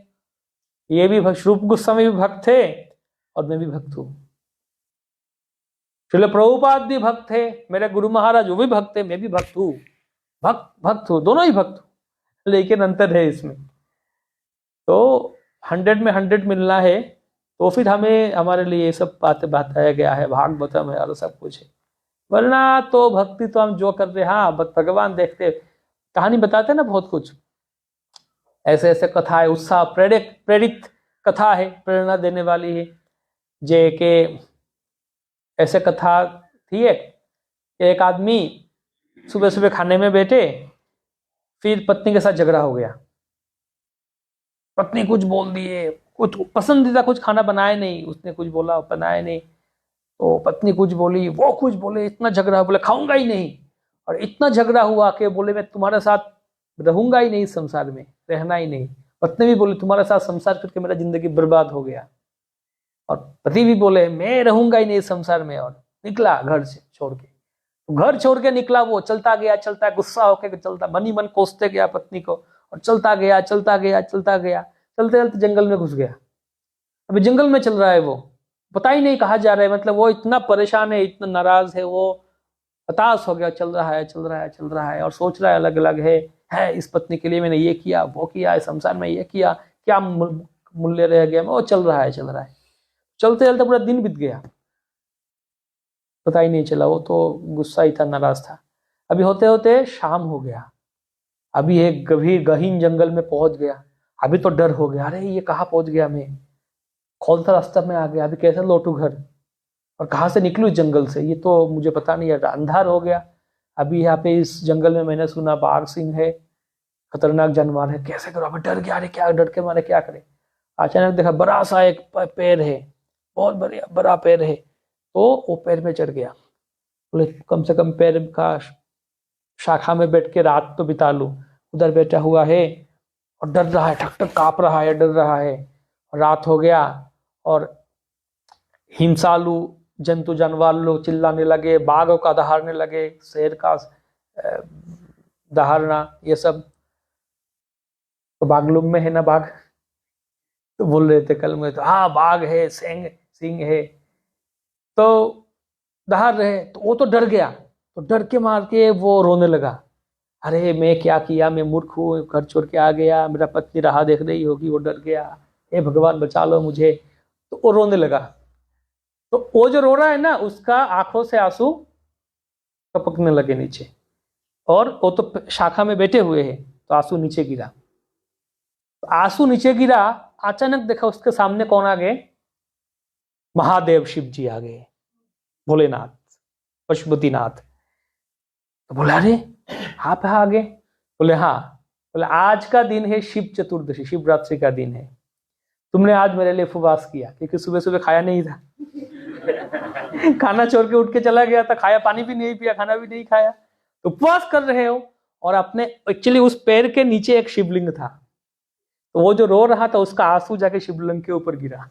ये भी भक्त, रूप गोस्वामी भी भक्त थे और मैं भी भक्त हूं, श्रील प्रभुपाद भी भक्त है, मेरे गुरु महाराज वो भी भक्त है, मैं भी भक्त हूँ, भक्त हूँ, दोनों ही भक्त हूँ, लेकिन अंतर है इसमें। तो 100 में 100 मिलना है, तो फिर हमें, हमारे लिए ये सब बातें बताया गया है, भागवतम है और सब कुछ है, वरना तो भक्ति तो हम जो कर रहे, हाँ भगवान देखते, कहानी बताते ना बहुत कुछ, ऐसे ऐसे कथा है, उत्साह प्रेरित कथा है, प्रेरणा देने वाली है। जे के ऐसे कथा थी, एक आदमी सुबह सुबह खाने में बैठे, फिर पत्नी के साथ झगड़ा हो गया, पत्नी कुछ बोल दिए, कुछ पसंदीदा कुछ खाना बनाया नहीं, उसने कुछ बोला बनाया नहीं, तो पत्नी कुछ बोली, वो कुछ बोले, इतना झगड़ा, बोले खाऊंगा ही नहीं, और इतना झगड़ा हुआ कि बोले मैं तुम्हारे साथ रहूंगा ही नहीं, संसार में रहना ही नहीं। पत्नी भी बोली तुम्हारे साथ संसार करके मेरा जिंदगी बर्बाद हो गया, और पति भी बोले मैं रहूंगा ही नहीं संसार में, और निकला घर से छोड़ के। तो घर छोड़ के निकला, वो चलता गया, चलता, गुस्सा होकर चलता, मन ही मन कोसते गया पत्नी को, और चलता गया, चलता गया, चलता गया, चलते चलते जंगल में घुस गया। अभी जंगल में चल रहा है, वो पता ही नहीं कहाँ जा रहा है, मतलब वो इतना परेशान है, इतना नाराज है, वो हताश हो गया, चल रहा है, चल रहा है, चल रहा है, और सोच रहा है अलग अलग है इस पत्नी के लिए मैंने ये किया, वो किया, इस संसार में ये किया, क्या मूल्य रह गया, वो चल रहा है, चल रहा है, चलते चलते पूरा दिन बीत गया, पता ही नहीं चला, वो तो गुस्सा ही था, नाराज था। अभी होते होते शाम हो गया, अभी एक गभीर गहीन जंगल में पहुंच गया। अभी तो डर हो गया, अरे ये कहाँ पहुंच गया, मैं कौन सा रास्ता में आ गया, अभी कैसे लौटू घर और कहाँ से निकलूँ इस जंगल से, ये तो मुझे पता नहीं है, अंधार हो गया। अभी यहाँ पे इस जंगल में मैंने सुना बाघ सिंह है, खतरनाक जानवर है, कैसे करो, अभी डर गया, अरे क्या, डर के मारे क्या करे। अचानक देखा बड़ा सा एक पेड़ है, बहुत बढ़िया बड़ा पेड़ है, तो वो पेड़ में चढ़ गया। बोले कम से कम पेड़ का शाखा में बैठ के रात तो बिता लूं। उधर बैठा हुआ है और डर रहा है, ठक ठक कांप रहा है, डर रहा है। रात हो गया और हिंसालु जंतु जानवर लोग चिल्लाने लगे, बाघों का दहाड़ने लगे, शेर का दहाड़ना, ये सब। तो बागलुम में है ना बाघ, तो बोल रहे थे कल में, तो हाँ बाघ है, सिंह है, तो दहाड़ रहे। तो वो तो डर गया, तो डर के मार के वो रोने लगा, अरे मैं क्या किया, मैं मूर्ख हूँ, घर छोड़ के आ गया, मेरा पत्नी राह देख रही होगी, वो डर गया, हे भगवान बचा लो मुझे। तो वो रोने लगा। तो वो जो रो रहा है ना, उसका आंखों से आंसू टपकने लगे नीचे, और वो तो शाखा में बैठे हुए हैं, तो आंसू नीचे गिरा। तो आंसू नीचे गिरा, अचानक देखा उसके सामने कौन आ गए, महादेव शिव जी आ गए, भोलेनाथ, पशुपतिनाथ। तो बोला अरे आप आ गए? बोले हाँ। बोले आज का दिन है शिव चतुर्दशी, शिवरात्रि का दिन है, तुमने आज मेरे लिए उपवास किया, क्योंकि सुबह सुबह खाया नहीं था खाना छोड़ के उठ के चला गया था, खाया पानी भी नहीं पिया, खाना भी नहीं खाया, तो उपवास कर रहे हो। और अपने एक्चुअली उस पैर के नीचे एक शिवलिंग था, तो वो जो रो रहा था उसका आंसू जाके शिवलिंग के ऊपर गिरा।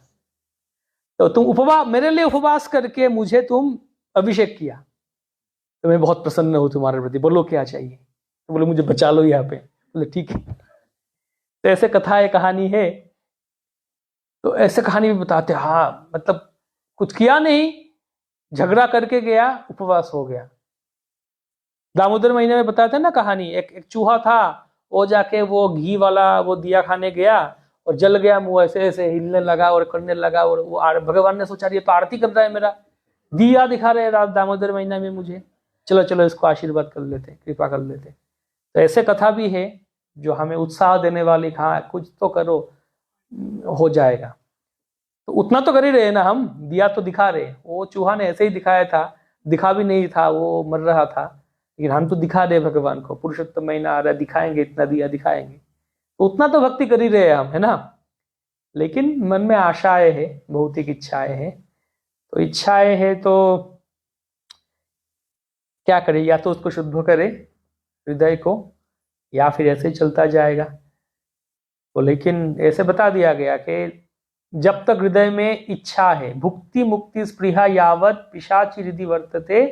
तो तुम उपवास, मेरे लिए उपवास करके मुझे तुम अभिषेक किया, तो मैं बहुत प्रसन्न हूं तुम्हारे प्रति, बोलो क्या चाहिए? तो बोले मुझे बचा लो यहाँ पे। बोले ठीक है। तो ऐसे कथा है, कहानी है, तो ऐसे कहानी भी बताते, हाँ मतलब कुछ किया नहीं, झगड़ा करके गया, उपवास हो गया। दामोदर महीने में बताते ना कहानी, एक चूहा था, वो जाके वो घी वाला वो दिया खाने गया और जल गया, मुंह ऐसे ऐसे हिलने लगा और करने लगा, और वो भगवान ने सोचा ये तो आरती कर रहा है, मेरा दिया दिखा रहे रात दामोदर महीना में मुझे, चलो चलो इसको आशीर्वाद कर लेते, कृपा कर लेते। तो ऐसे कथा भी है जो हमें उत्साह देने वाली, हाँ कुछ तो करो, हो जाएगा। तो उतना तो कर ही रहे ना हम, दिया तो दिखा रहे। वो चूहा ने ऐसे ही दिखाया था, दिखा भी नहीं था, वो मर रहा था, लेकिन हम तो दिखा रहे भगवान को, पुरुषोत्तम महीना आ रहा है, दिखाएंगे, इतना दिया दिखाएंगे, तो उतना तो भक्ति कर ही रहे हम, है ना। लेकिन मन में आशाएं है, भौतिक इच्छाएं हैं, तो इच्छाएं हैं तो क्या करे, या तो उसको शुद्ध करे हृदय को, या फिर ऐसे ही चलता जाएगा। तो लेकिन ऐसे बता दिया गया कि जब तक हृदय में इच्छा है, भुक्ति मुक्ति स्पृहा यावत पिशाची हृदि वर्तते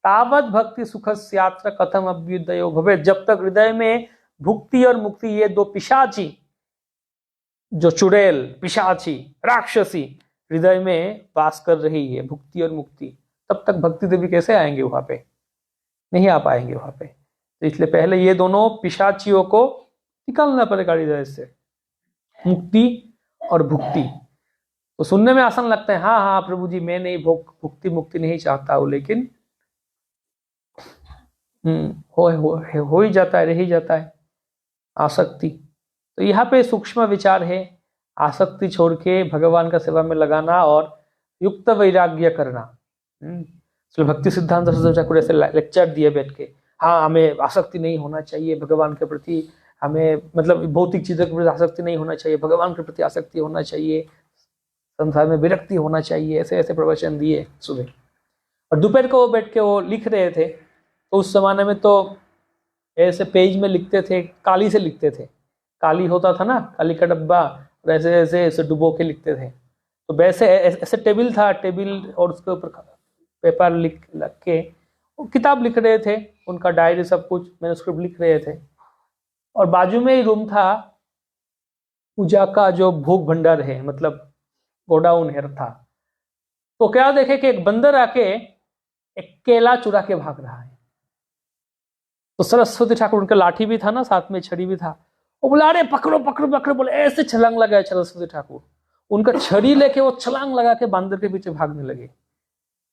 तावत भक्ति सुखस्यात्र कथम अभ्युदयो भवे। जब तक हृदय में भुक्ति और मुक्ति, ये दो पिशाची, जो चुड़ैल पिशाची राक्षसी हृदय में वास कर रही है, भुक्ति और मुक्ति, तब तक भक्ति देवी कैसे आएंगे वहां पे? नहीं आ पाएंगे वहां पे। तो इसलिए पहले ये दोनों पिशाचियों को निकालना पड़ेगा हृदय से, मुक्ति और भुक्ति। तो सुनने में आसान लगता है, हाँ हाँ प्रभु जी मैं नहीं भुक्ति मुक्ति नहीं चाहता हूं, लेकिन हो ही जाता है, रह ही जाता है आसक्ति। तो यहाँ पे सूक्ष्म विचार है, आसक्ति छोड़ के भगवान का सेवा में लगाना और युक्त वैराग्य करना। भक्ति सिद्धांत सरस्वती ठाकुर ऐसे लेक्चर दिए बैठ के, हाँ हमें आसक्ति नहीं होना चाहिए भगवान के प्रति, हमें मतलब भौतिक चीजों के प्रति आसक्ति नहीं होना चाहिए, भगवान के प्रति आसक्ति होना चाहिए, संसार में विरक्ति होना चाहिए, ऐसे ऐसे प्रवचन दिए सुबह। और दोपहर को वो बैठ के वो लिख रहे थे, तो उस जमाने में तो ऐसे पेज में लिखते थे, काली से लिखते थे, काली होता था ना, काली का डब्बा, और ऐसे ऐसे ऐसे डुबो के लिखते थे। तो वैसे ऐसे टेबल था, टेबल और उसके ऊपर पेपर लिख के वो किताब लिख रहे थे, उनका डायरी सब कुछ मैन्युस्क्रिप्ट लिख रहे थे। और बाजू में ही रूम था पूजा का, जो भोग भंडार है, मतलब गोडाउन है था। तो क्या देखे कि एक बंदर आके एक केला चुरा के भाग रहा है। तो सरस्वती ठाकुर, उनका लाठी भी था ना, साथ में छड़ी भी था, वो बोला अरे पकड़ो पकड़ो पकड़ो, बोले ऐसे छलांग लगाए सरस्वती ठाकुर, उनका छड़ी लेके वो छलांग लगा के बंदर के पीछे भागने लगे।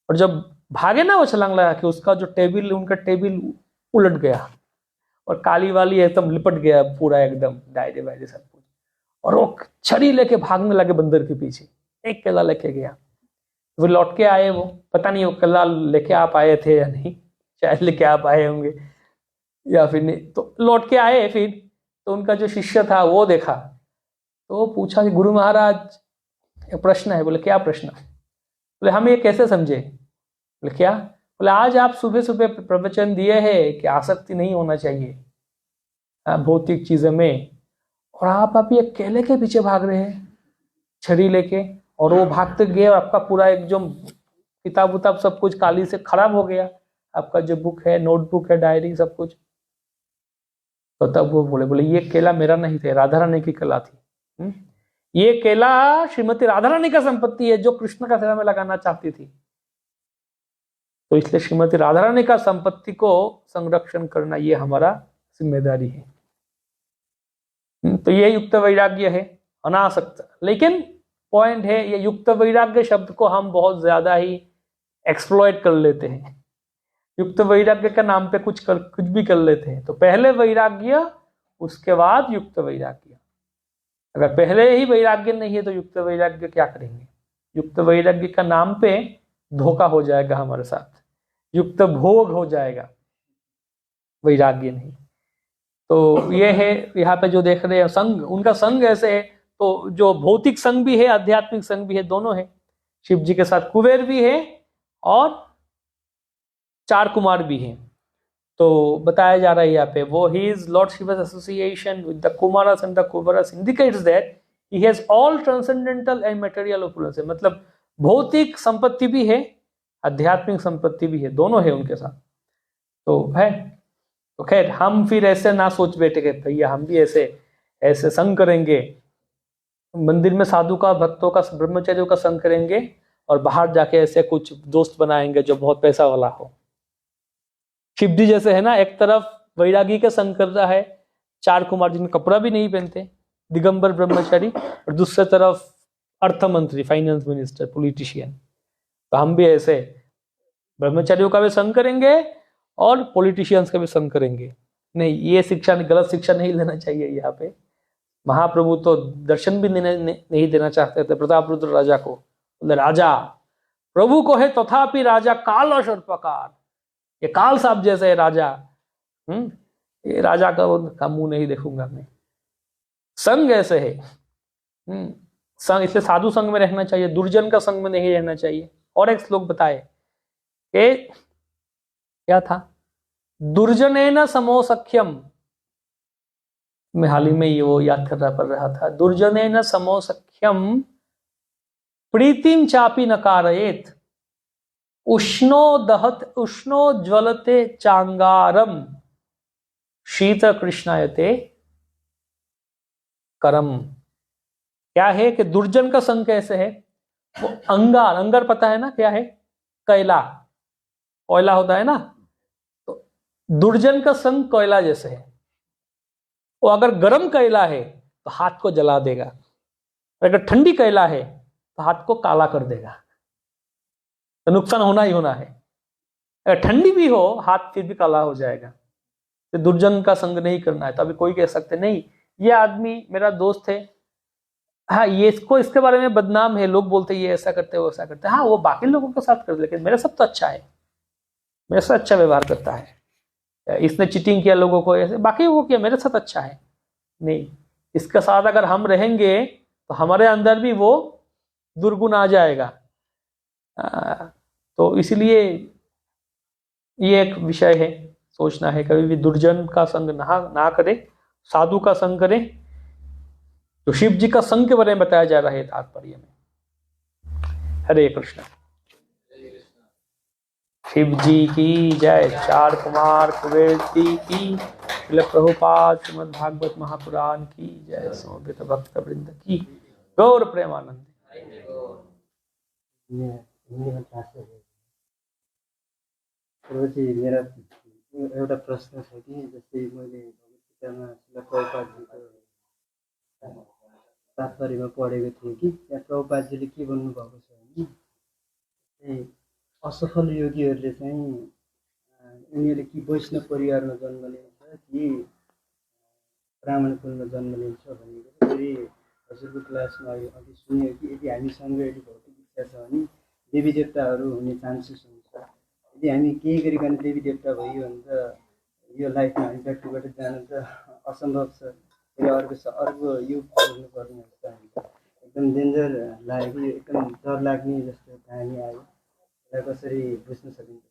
और जब भागे ना वो छलांग लगा के, उसका जो टेबल, उनका टेबल उलट गया और काली वाली एकदम लिपट गया पूरा, एकदम दायरे वायरे सब कुछ, और वो छड़ी लेके भागने लगे बंदर के पीछे। एक केला लेके गया, वो लौट के आए, वो पता नहीं वो केला लेके आप आए थे या नहीं, शायद लेके आप आए होंगे या फिर नहीं, तो लौट के आए फिर, तो उनका जो शिष्य था वो देखा, तो वो पूछा कि गुरु महाराज एक प्रश्न है। बोले क्या प्रश्न? बोले हम ये कैसे समझे? बोले क्या? बोले आज आप सुबह सुबह प्रवचन दिए हैं कि आसक्ति नहीं होना चाहिए भौतिक चीजों में, और आप ये केले के पीछे भाग रहे हैं छड़ी लेके, और वो भागते गए और आपका पूरा एक जो किताब उताब सब कुछ काली से खराब हो गया, आपका जो बुक है, नोटबुक है, डायरी सब कुछ। तो तब वो बोले ये केला मेरा नहीं थे, राधा रानी की केला थी। ये केला श्रीमती राधा रानी का संपत्ति है जो कृष्ण का सेवा में लगाना चाहती थी, तो इसलिए श्रीमती राधा रानी का संपत्ति को संरक्षण करना ये हमारा जिम्मेदारी है। तो ये युक्त वैराग्य है, अनासक्त। लेकिन पॉइंट है, ये युक्त वैराग्य शब्द को हम बहुत ज्यादा ही एक्सप्लॉइट कर लेते हैं, युक्त वैराग्य का नाम पे कुछ भी कर लेते हैं। तो पहले वैराग्य, उसके बाद युक्त वैराग्य। अगर पहले ही वैराग्य नहीं है तो युक्त वैराग्य क्या करेंगे? युक्त वैराग्य का नाम पे धोखा हो जाएगा हमारे साथ, युक्त भोग हो जाएगा, वैराग्य नहीं। तो ये है यहाँ पे जो देख रहे हैं संग, उनका संग ऐसे है, तो जो भौतिक संग भी है, आध्यात्मिक संग भी है, दोनों है। शिव जी के साथ कुबेर भी है और चार कुमार भी हैं। तो बताया जा रहा है यहाँ पे, वो his Lord Shiva's association with the Kumaras and the Kubaras indicates that he has all transcendental and material opulence। मतलब भौतिक संपत्ति भी है, आध्यात्मिक संपत्ति भी है, दोनों है उनके साथ। तो है, तो खैर हम फिर ऐसे ना सोच बैठे कि भैया हम भी ऐसे संग करेंगे, मंदिर में साधु का, भक्तों का, ब्रह्मचारियों का संग करेंगे और बाहर जाके ऐसे कुछ दोस्त बनाएंगे जो बहुत पैसा वाला हो। शिव जी जैसे है ना, एक तरफ वैरागी का संग कर रहा है, चार कुमार जिनमें कपड़ा भी नहीं पहनते, दिगंबर ब्रह्मचारी, और दूसरे तरफ अर्थ मंत्री, फाइनेंस मिनिस्टर, पॉलिटिशियन। तो हम भी ऐसे ब्रह्मचारियों का भी संग करेंगे और पॉलिटिशियंस का भी संग करेंगे। नहीं, ये शिक्षा, गलत शिक्षा नहीं लेना चाहिए। यहाँ पे महाप्रभु तो दर्शन भी नहीं देना चाहते थे प्रताप रुद्र राजा को। राजा प्रभु को है तथापि राजा काल और सर्पकार, ये काल साहब जैसे है राजा। ये राजा का मुंह नहीं देखूंगा मैं। संग ऐसे है, संग, इसलिए साधु संग में रहना चाहिए, दुर्जन का संग में नहीं रहना चाहिए। और एक श्लोक बताए कि क्या था, दुर्जनेन समो सख्यम, मैं हाल ही में ये वो याद कर रहा था, दुर्जनेन समो सख्यम प्रीतिम चापी न कारयेत, उष्णो ज्वलते चांगारम शीत कृष्णायते करम। क्या है कि दुर्जन का संग कैसे है, वो अंगार, अंगार पता है ना क्या है, कोयला, कोयला होता है ना, तो दुर्जन का संग कोयला जैसे है। वो अगर गर्म कोयला है तो हाथ को जला देगा, अगर ठंडी कोयला है तो हाथ को काला कर देगा, तो नुकसान होना ही होना है। अगर ठंडी भी हो हाथ फिर भी काला हो जाएगा। तो दुर्जन का संग नहीं करना है। तो अभी कोई कह सकते नहीं ये आदमी मेरा दोस्त है, हाँ ये इसको इसके बारे में बदनाम है, लोग बोलते ये ऐसा करते वो ऐसा करते, हाँ वो बाकी लोगों के साथ कर, लेकिन मेरे साथ तो अच्छा है, मेरे साथ अच्छा व्यवहार करता है। इसने चीटिंग किया लोगों को, ऐसे बाकी वो किया, मेरे साथ अच्छा है। नहीं, इसके साथ अगर हम रहेंगे तो हमारे अंदर भी वो दुर्गुण आ जाएगा। तो इसलिए ये एक विषय है, सोचना है कभी भी दुर्जन का संग ना करे, साधु का संग करे। तो शिव जी का संग के बारे में बताया जा रहा है तात्पर्य में। हरे कृष्ण। शिव जी की जय, चार कुमार कुबेर जी की, प्रभुपाद श्रीमद् भागवत महापुराण की जय, समवेत भक्त वृंद की गौर प्रेमानंद। मेरा एउटा प्रश्न छ कि जस्तै मैले भगवद्गीतामा प्रभुपादजीको तात्पर्यमा पढेको थिएँ कि त्यहाँ प्रभुपादजीले के भन्नुभएको छ भने असफल योगीहरूले चाहिँ उनीहरूले कि वैष्णव परिवारमा जन्म लिन्छ कि ब्राह्मण कुलमा जन्म लिन्छ भनेको फेरि हजुरको क्लासमा अघि सुन्यो कि यदि हामीसँग यदि भौतिक इच्छा छ भने देवी देवताहरू हुने चान्सेस हुन्छ। यदि हामी केही गरिकन देवी देवता भइयो भने त यो लाइफमा हामी ब्याक टु ब्याक जानु त असम्भव छ। फेरि अर्को युग गर्नुपर्ने हुन्छ। हामी एकदम डेन्जर लाग्यो, एकदम डर लाग्ने जस्तो कहानी आयो। यसलाई कसरी बुझ्न सकिन्छ?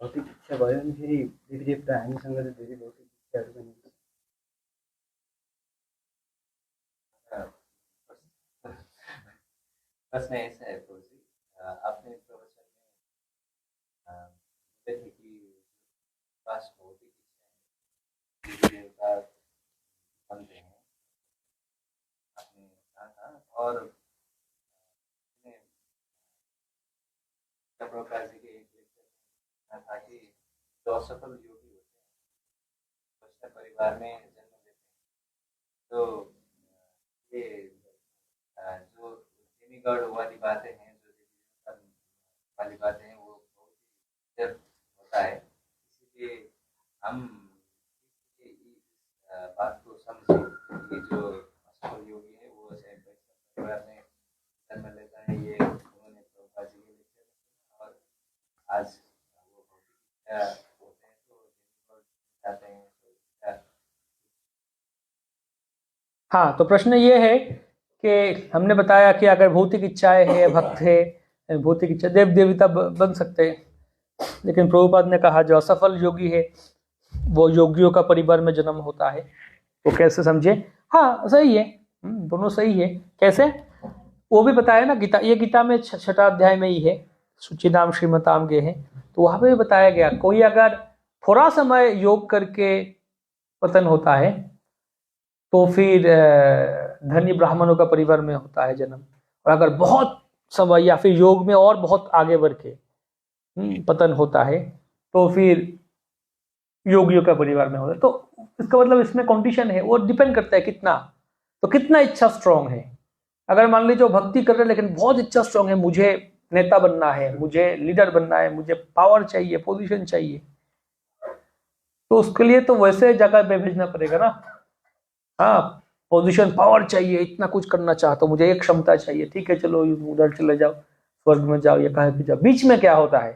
भौतिक इच्छा भयो भने फेरि देवी देवता हामीसँग त धेरै भौतिक इच्छाहरू पनि हुन्छ। प्रश्न ऐसा है प्रभु, आपने प्रवचन में बोले थे कि पास भौतिक इच्छाएं देवता बनते हैं, आपने कहा था। और प्रभुपाद जी के एक लेक्चर था कि जो असफल योगी होते हैं वैष्णव परिवार में जन्म लेते हैं, तो ये जो डेमीगॉड वाली बातें हैं, जो वाली बातें हैं, वो बहुत ही जब होता है। इसीलिए हम इस बात को समझें कि जो असफल योगी है वो परिवार में जन्म लेता है। ये उन्होंने प्रभुपाद जी के लेक्चर और आज वो बहुत होते हैं तो चाहते हैं। हाँ, तो प्रश्न ये है कि हमने बताया कि अगर भौतिक इच्छाएं है, भक्त है, भौतिक इच्छा देव देवता बन सकते हैं। लेकिन प्रभुपाद ने कहा जो असफल योगी है वो योगियों का परिवार में जन्म होता है। वो कैसे समझे? हाँ सही है, दोनों सही है। कैसे वो भी बताया ना, गीता, ये गीता में 6वां अध्याय में ही है, सुचिनाम श्रीमताम गे है, तो वहां पे भी बताया गया कोई अगर थोड़ा समय योग करके पतन होता है तो फिर धनी ब्राह्मणों का परिवार में होता है जन्म। और अगर बहुत समय या फिर योग में और बहुत आगे बढ़ के पतन होता है तो फिर योगियों का परिवार में होता है। तो इसका मतलब इसमें कंडीशन है, वो डिपेंड करता है कितना, तो कितना इच्छा स्ट्रांग है। अगर मान लीजिए भक्ति कर रहे हैं लेकिन बहुत इच्छा स्ट्रांग है, मुझे नेता बनना है, मुझे लीडर बनना है, मुझे पावर चाहिए, पोजीशन चाहिए, तो उसके लिए तो वैसे जगह पे भेजना पड़ेगा ना। हाँ, पोजीशन पावर चाहिए, इतना कुछ करना चाहता हूँ, मुझे एक क्षमता चाहिए, ठीक है चलो उधर चले जाओ, स्वर्ग में जाओ या कहीं भी जाओ। बीच में क्या होता है?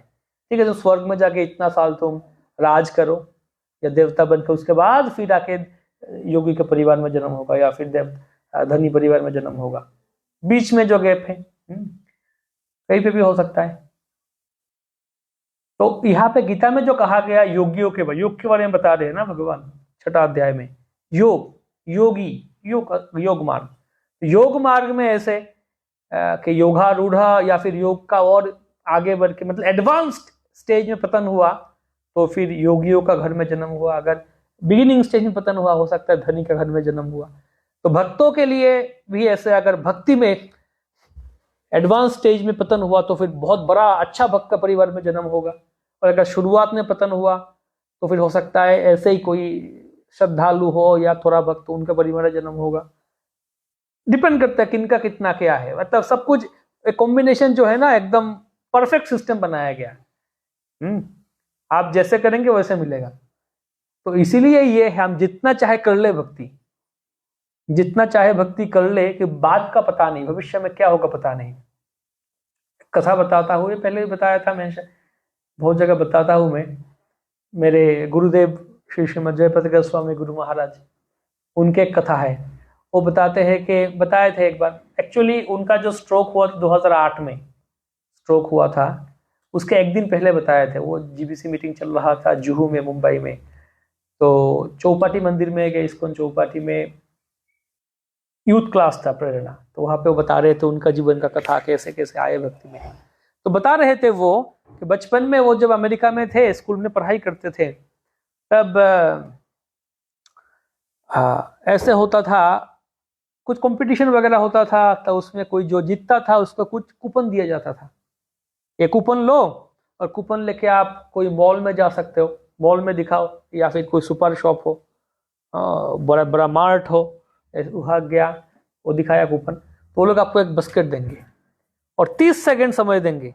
ठीक है, तो स्वर्ग में जाके इतना साल तुम राज करो या देवता बनकर, उसके बाद फिर आके योगी के परिवार में जन्म होगा या फिर धनी परिवार में जन्म होगा। बीच में जो गैप है कहीं पे भी हो सकता है। तो यहाँ पे गीता में जो कहा गया योगियों के योग के बारे में बता रहे हैं ना भगवान 6वां अध्याय में, योग, योगी, योग मार्ग। योग मार्ग में ऐसे कि योगारूढ़ा या फिर योग का और आगे बढ़ के मतलब एडवांस्ड स्टेज में पतन हुआ तो फिर योगियों का घर में जन्म हुआ। अगर बिगिनिंग स्टेज में पतन हुआ, हो सकता है धनी का घर में जन्म हुआ। तो भक्तों के लिए भी ऐसे, अगर भक्ति में एडवांस स्टेज में पतन हुआ तो फिर बहुत बड़ा अच्छा भक्त का परिवार में जन्म होगा। और अगर शुरुआत में पतन हुआ तो फिर हो सकता है ऐसे ही कोई श्रद्धालु हो या थोड़ा भक्त, उनका परिवार में जन्म होगा। डिपेंड करता है किनका कितना क्या है, मतलब सब कुछ एक कॉम्बिनेशन जो है ना, एकदम परफेक्ट सिस्टम बनाया गया। आप जैसे करेंगे वैसे मिलेगा। तो इसीलिए ये है, हम जितना चाहे कर ले भक्ति, जितना चाहे भक्ति कर ले, कि बाद का पता नहीं, भविष्य में क्या होगा पता नहीं। कथा बताता हूँ, ये पहले भी बताया था, मैं बहुत जगह बताता हूँ। मैं, मेरे गुरुदेव श्री श्रीमद जयपति गोस्वामी गुरु महाराज, उनके एक कथा है। वो बताते हैं कि बताए थे एक बार, एक्चुअली उनका जो स्ट्रोक हुआ 2008 में स्ट्रोक हुआ था, उसके एक दिन पहले बताए थे। वो जीबीसी मीटिंग चल रहा था जुहू में, मुंबई में। तो चौपाटी मंदिर में गए, इस्कॉन चौपाटी में यूथ क्लास था, प्रेरणा। तो वहाँ पे वो बता रहे थे उनका जीवन का कथा, कैसे कैसे आए भक्ति में। तो बता रहे थे वो कि बचपन में वो जब अमेरिका में थे, स्कूल में पढ़ाई करते थे, तब ऐसे होता था, कुछ कंपटीशन वगैरह होता था, तो उसमें कोई जो जीतता था उसको कुछ कूपन दिया जाता था। ये कूपन लो और कूपन लेके आप कोई मॉल में जा सकते हो, मॉल में दिखाओ, या फिर कोई सुपर शॉप हो, बड़ा बड़ा मार्ट हो, वहाँ गया, वो दिखाया कूपन, तो वो लोग आपको एक बास्केट देंगे और 30 सेकंड समय देंगे।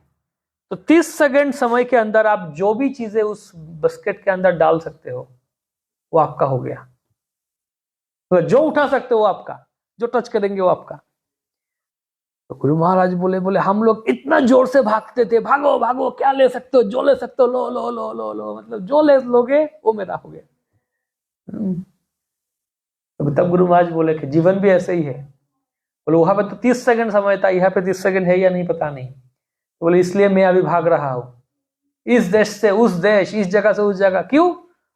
तो 30 सेकंड समय के अंदर आप जो भी चीजें उस बास्केट के अंदर डाल सकते हो वो आपका हो गया। तो जो उठा सकते हो आपका, जो टच करेंगे वो आपका। तो गुरु महाराज बोले हम लोग इतना जोर से भागते थे, भागो भागो, क्या ले सकते हो, जो ले सकते हो लो लो लो लो लो, मतलब जो ले लोगे वो मेरा हो गया। तो तब गुरु महाराज बोले कि जीवन भी ऐसे ही है। बोले वहां पे तो 30 सेकंड समय था, यहाँ पे 30 सेकंड है या नहीं पता नहीं। तो बोले इसलिए मैं अभी भाग रहा हूं, इस देश से उस देश, इस जगह से उस जगह। क्यों?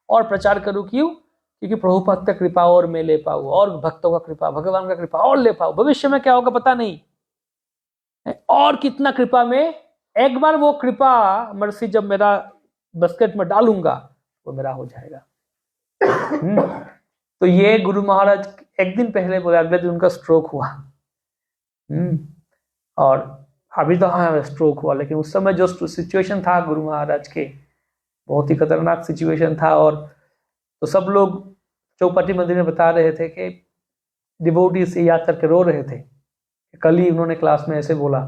और प्रचार करूं। क्यों? क्योंकि प्रभुपाद का कृपा और मैं ले पाऊं, और भक्तों का कृपा, भगवान का कृपा और ले पाऊं। भविष्य में क्या होगा पता नहीं, और कितना कृपा में एक बार वो कृपा मर्सी जब मेरा बास्केट में डालूंगा वो मेरा हो जाएगा। तो ये गुरु महाराज एक दिन पहले बोले, अगले दिन उनका स्ट्रोक हुआ। और अभी तो हाँ स्ट्रोक हुआ, लेकिन उस समय जो सिचुएशन था गुरु महाराज के, बहुत ही खतरनाक सिचुएशन था। और तो सब लोग चौपाटी मंदिर में बता रहे थे कि डिवोटी से याद करके रो रहे थे, कल ही उन्होंने क्लास में ऐसे बोला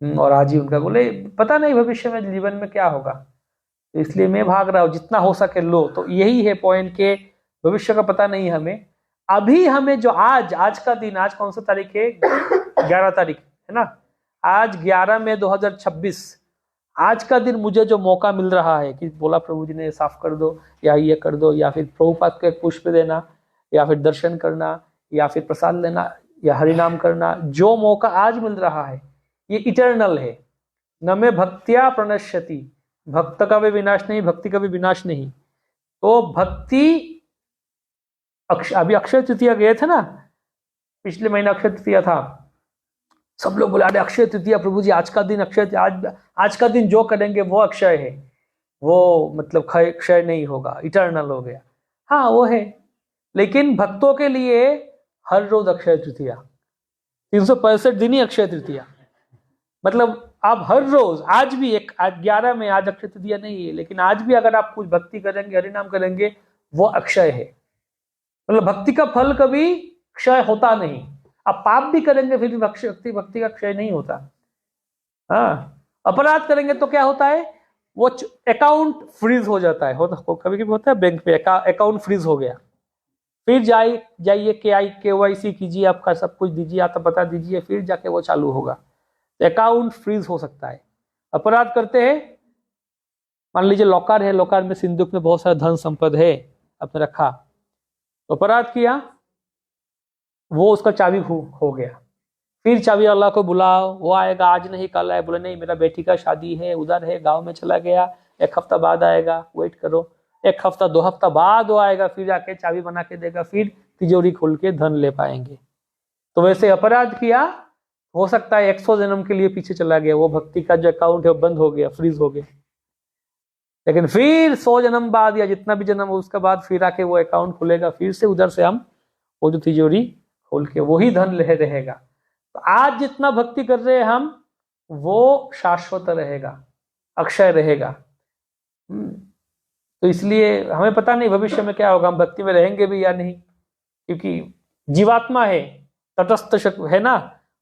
और आज ही उनका। बोले पता नहीं भविष्य में जीवन में क्या होगा, तो इसलिए मैं भाग रहा हूँ, जितना हो सके लो। तो यही है पॉइंट के भविष्य का पता नहीं हमें। अभी हमें जो आज का दिन, आज कौन सा तारीख है? 11 तारीख है ना। आज 11 मई 2026, आज का दिन मुझे जो मौका मिल रहा है कि बोला प्रभु जी ने साफ कर दो, या ये कर दो, या फिर प्रभुपाद को एक पुष्प देना, या फिर दर्शन करना, या फिर प्रसाद लेना, या हरिनाम करना, जो मौका आज मिल रहा है ये इटर्नल है। न में भक्त्या प्रणश्यति, भक्त का भी विनाश नहीं, भक्ति का भी विनाश नहीं। तो भक्ति अभी अक्षय तृतीया गए थे ना, पिछले महीने अक्षय तृतीया था। सब लोग बोले अरे अक्षय तृतीया प्रभु जी, आज का दिन अक्षय, आज का दिन जो करेंगे वो अक्षय है, वो मतलब क्षय नहीं होगा, इटर्नल हो गया। हाँ वो है, लेकिन भक्तों के लिए हर रोज अक्षय तृतीया, 365 दिन ही अक्षय तृतीया। मतलब आप हर रोज, आज भी एक 11 में, आज अक्षय तृतीया नहीं है, लेकिन आज भी अगर आप कुछ भक्ति करेंगे, हरिनाम करेंगे, वो अक्षय है। मतलब भक्ति का फल कभी क्षय होता नहीं। आप पाप भी करेंगे फिर भी भक्ति का क्षय नहीं होता। हाँ, अपराध करेंगे तो क्या होता है, वो अकाउंट फ्रीज हो जाता है। कभी कभी होता है बैंक पे अकाउंट फ्रीज हो गया, फिर जाइए KYC कीजिए, आपका सब कुछ दीजिए, आता पता दीजिए, फिर जाके वो चालू होगा। तो अकाउंट फ्रीज हो सकता है। अपराध करते हैं, मान लीजिए लॉकर है, लॉकर में सिंदूक में बहुत सारा धन संपद है, आपने रखा, तो अपराध किया, वो उसका चाबी हो गया। फिर चाबी अल्लाह को बुलाओ, वो आएगा, आज नहीं कल आए। बोले नहीं मेरा बेटी का शादी है, उधर है, गांव में चला गया, 1 हफ्ता बाद आएगा, वेट करो। 1 हफ्ता 2 हफ्ता बाद वो आएगा, फिर आके चाबी बना के देगा, फिर तिजोरी खोल के धन ले पाएंगे। तो वैसे अपराध किया, हो सकता है 100 जन्म के लिए पीछे चला गया, वो भक्ति का जो अकाउंट है वो बंद हो गया, फ्रीज हो गया। लेकिन फिर 100 जन्म बाद या जितना भी जन्म हो उसके बाद फिर आके वो अकाउंट खुलेगा, फिर से उधर से हम वो जो तिजोरी खोल के वही धन ले रहेगा। तो आज जितना भक्ति कर रहे हैं हम, वो शाश्वत रहेगा, अक्षय रहेगा। तो इसलिए हमें पता नहीं भविष्य में क्या होगा, हम भक्ति में रहेंगे भी या नहीं, क्योंकि जीवात्मा है, तटस्थ है ना,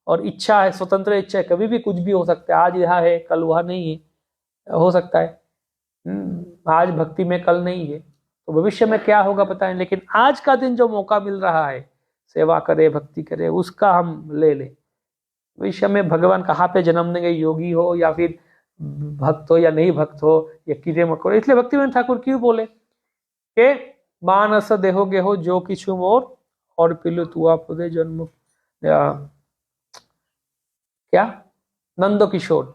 और इच्छा है, स्वतंत्र इच्छा है, कभी भी कुछ भी हो सकता है। आज यहाँ है कल वहाँ नहीं है, हो सकता है। आज भक्ति में कल नहीं है, तो भविष्य में क्या होगा पता नहीं। लेकिन आज का दिन जो मौका मिल रहा है, सेवा करे, भक्ति करे, उसका हम ले ले। भविष्य में भगवान कहाँ पे जन्म देंगे, योगी हो या फिर भक्त हो या नहीं भक्त हो, या कीड़े मकोड़े। इसलिए भक्तिविनोद ठाकुर क्यों बोले के मानस देहो गेहो जो किछु मोर, और पिलु तुआ पुदे जन्म, क्या नंदो किशोर,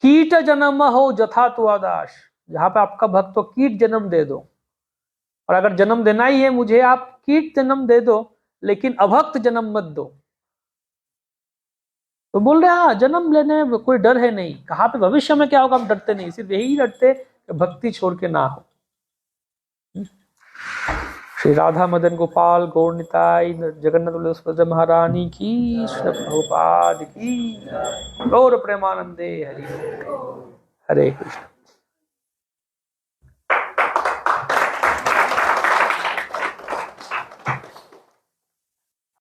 कीट जन्म हो जथा तुआ दास। जहां पे आपका भक्त हो, कीट जन्म दे दो, और अगर जन्म देना ही है मुझे, आप कीट जन्म दे दो, लेकिन अभक्त जन्म मत दो। तो बोल रहे हाँ, जन्म लेने में कोई डर है नहीं। कहाँ पे भविष्य में क्या होगा हम डरते नहीं, सिर्फ यही डरते कि भक्ति छोड़ के ना हो। श्री राधा मदन गोपाल गौर निताई जगन्नाथ महारानी की, श्री प्रभुपाद की, गौर प्रेमानंदे हरि हरे कृष्ण।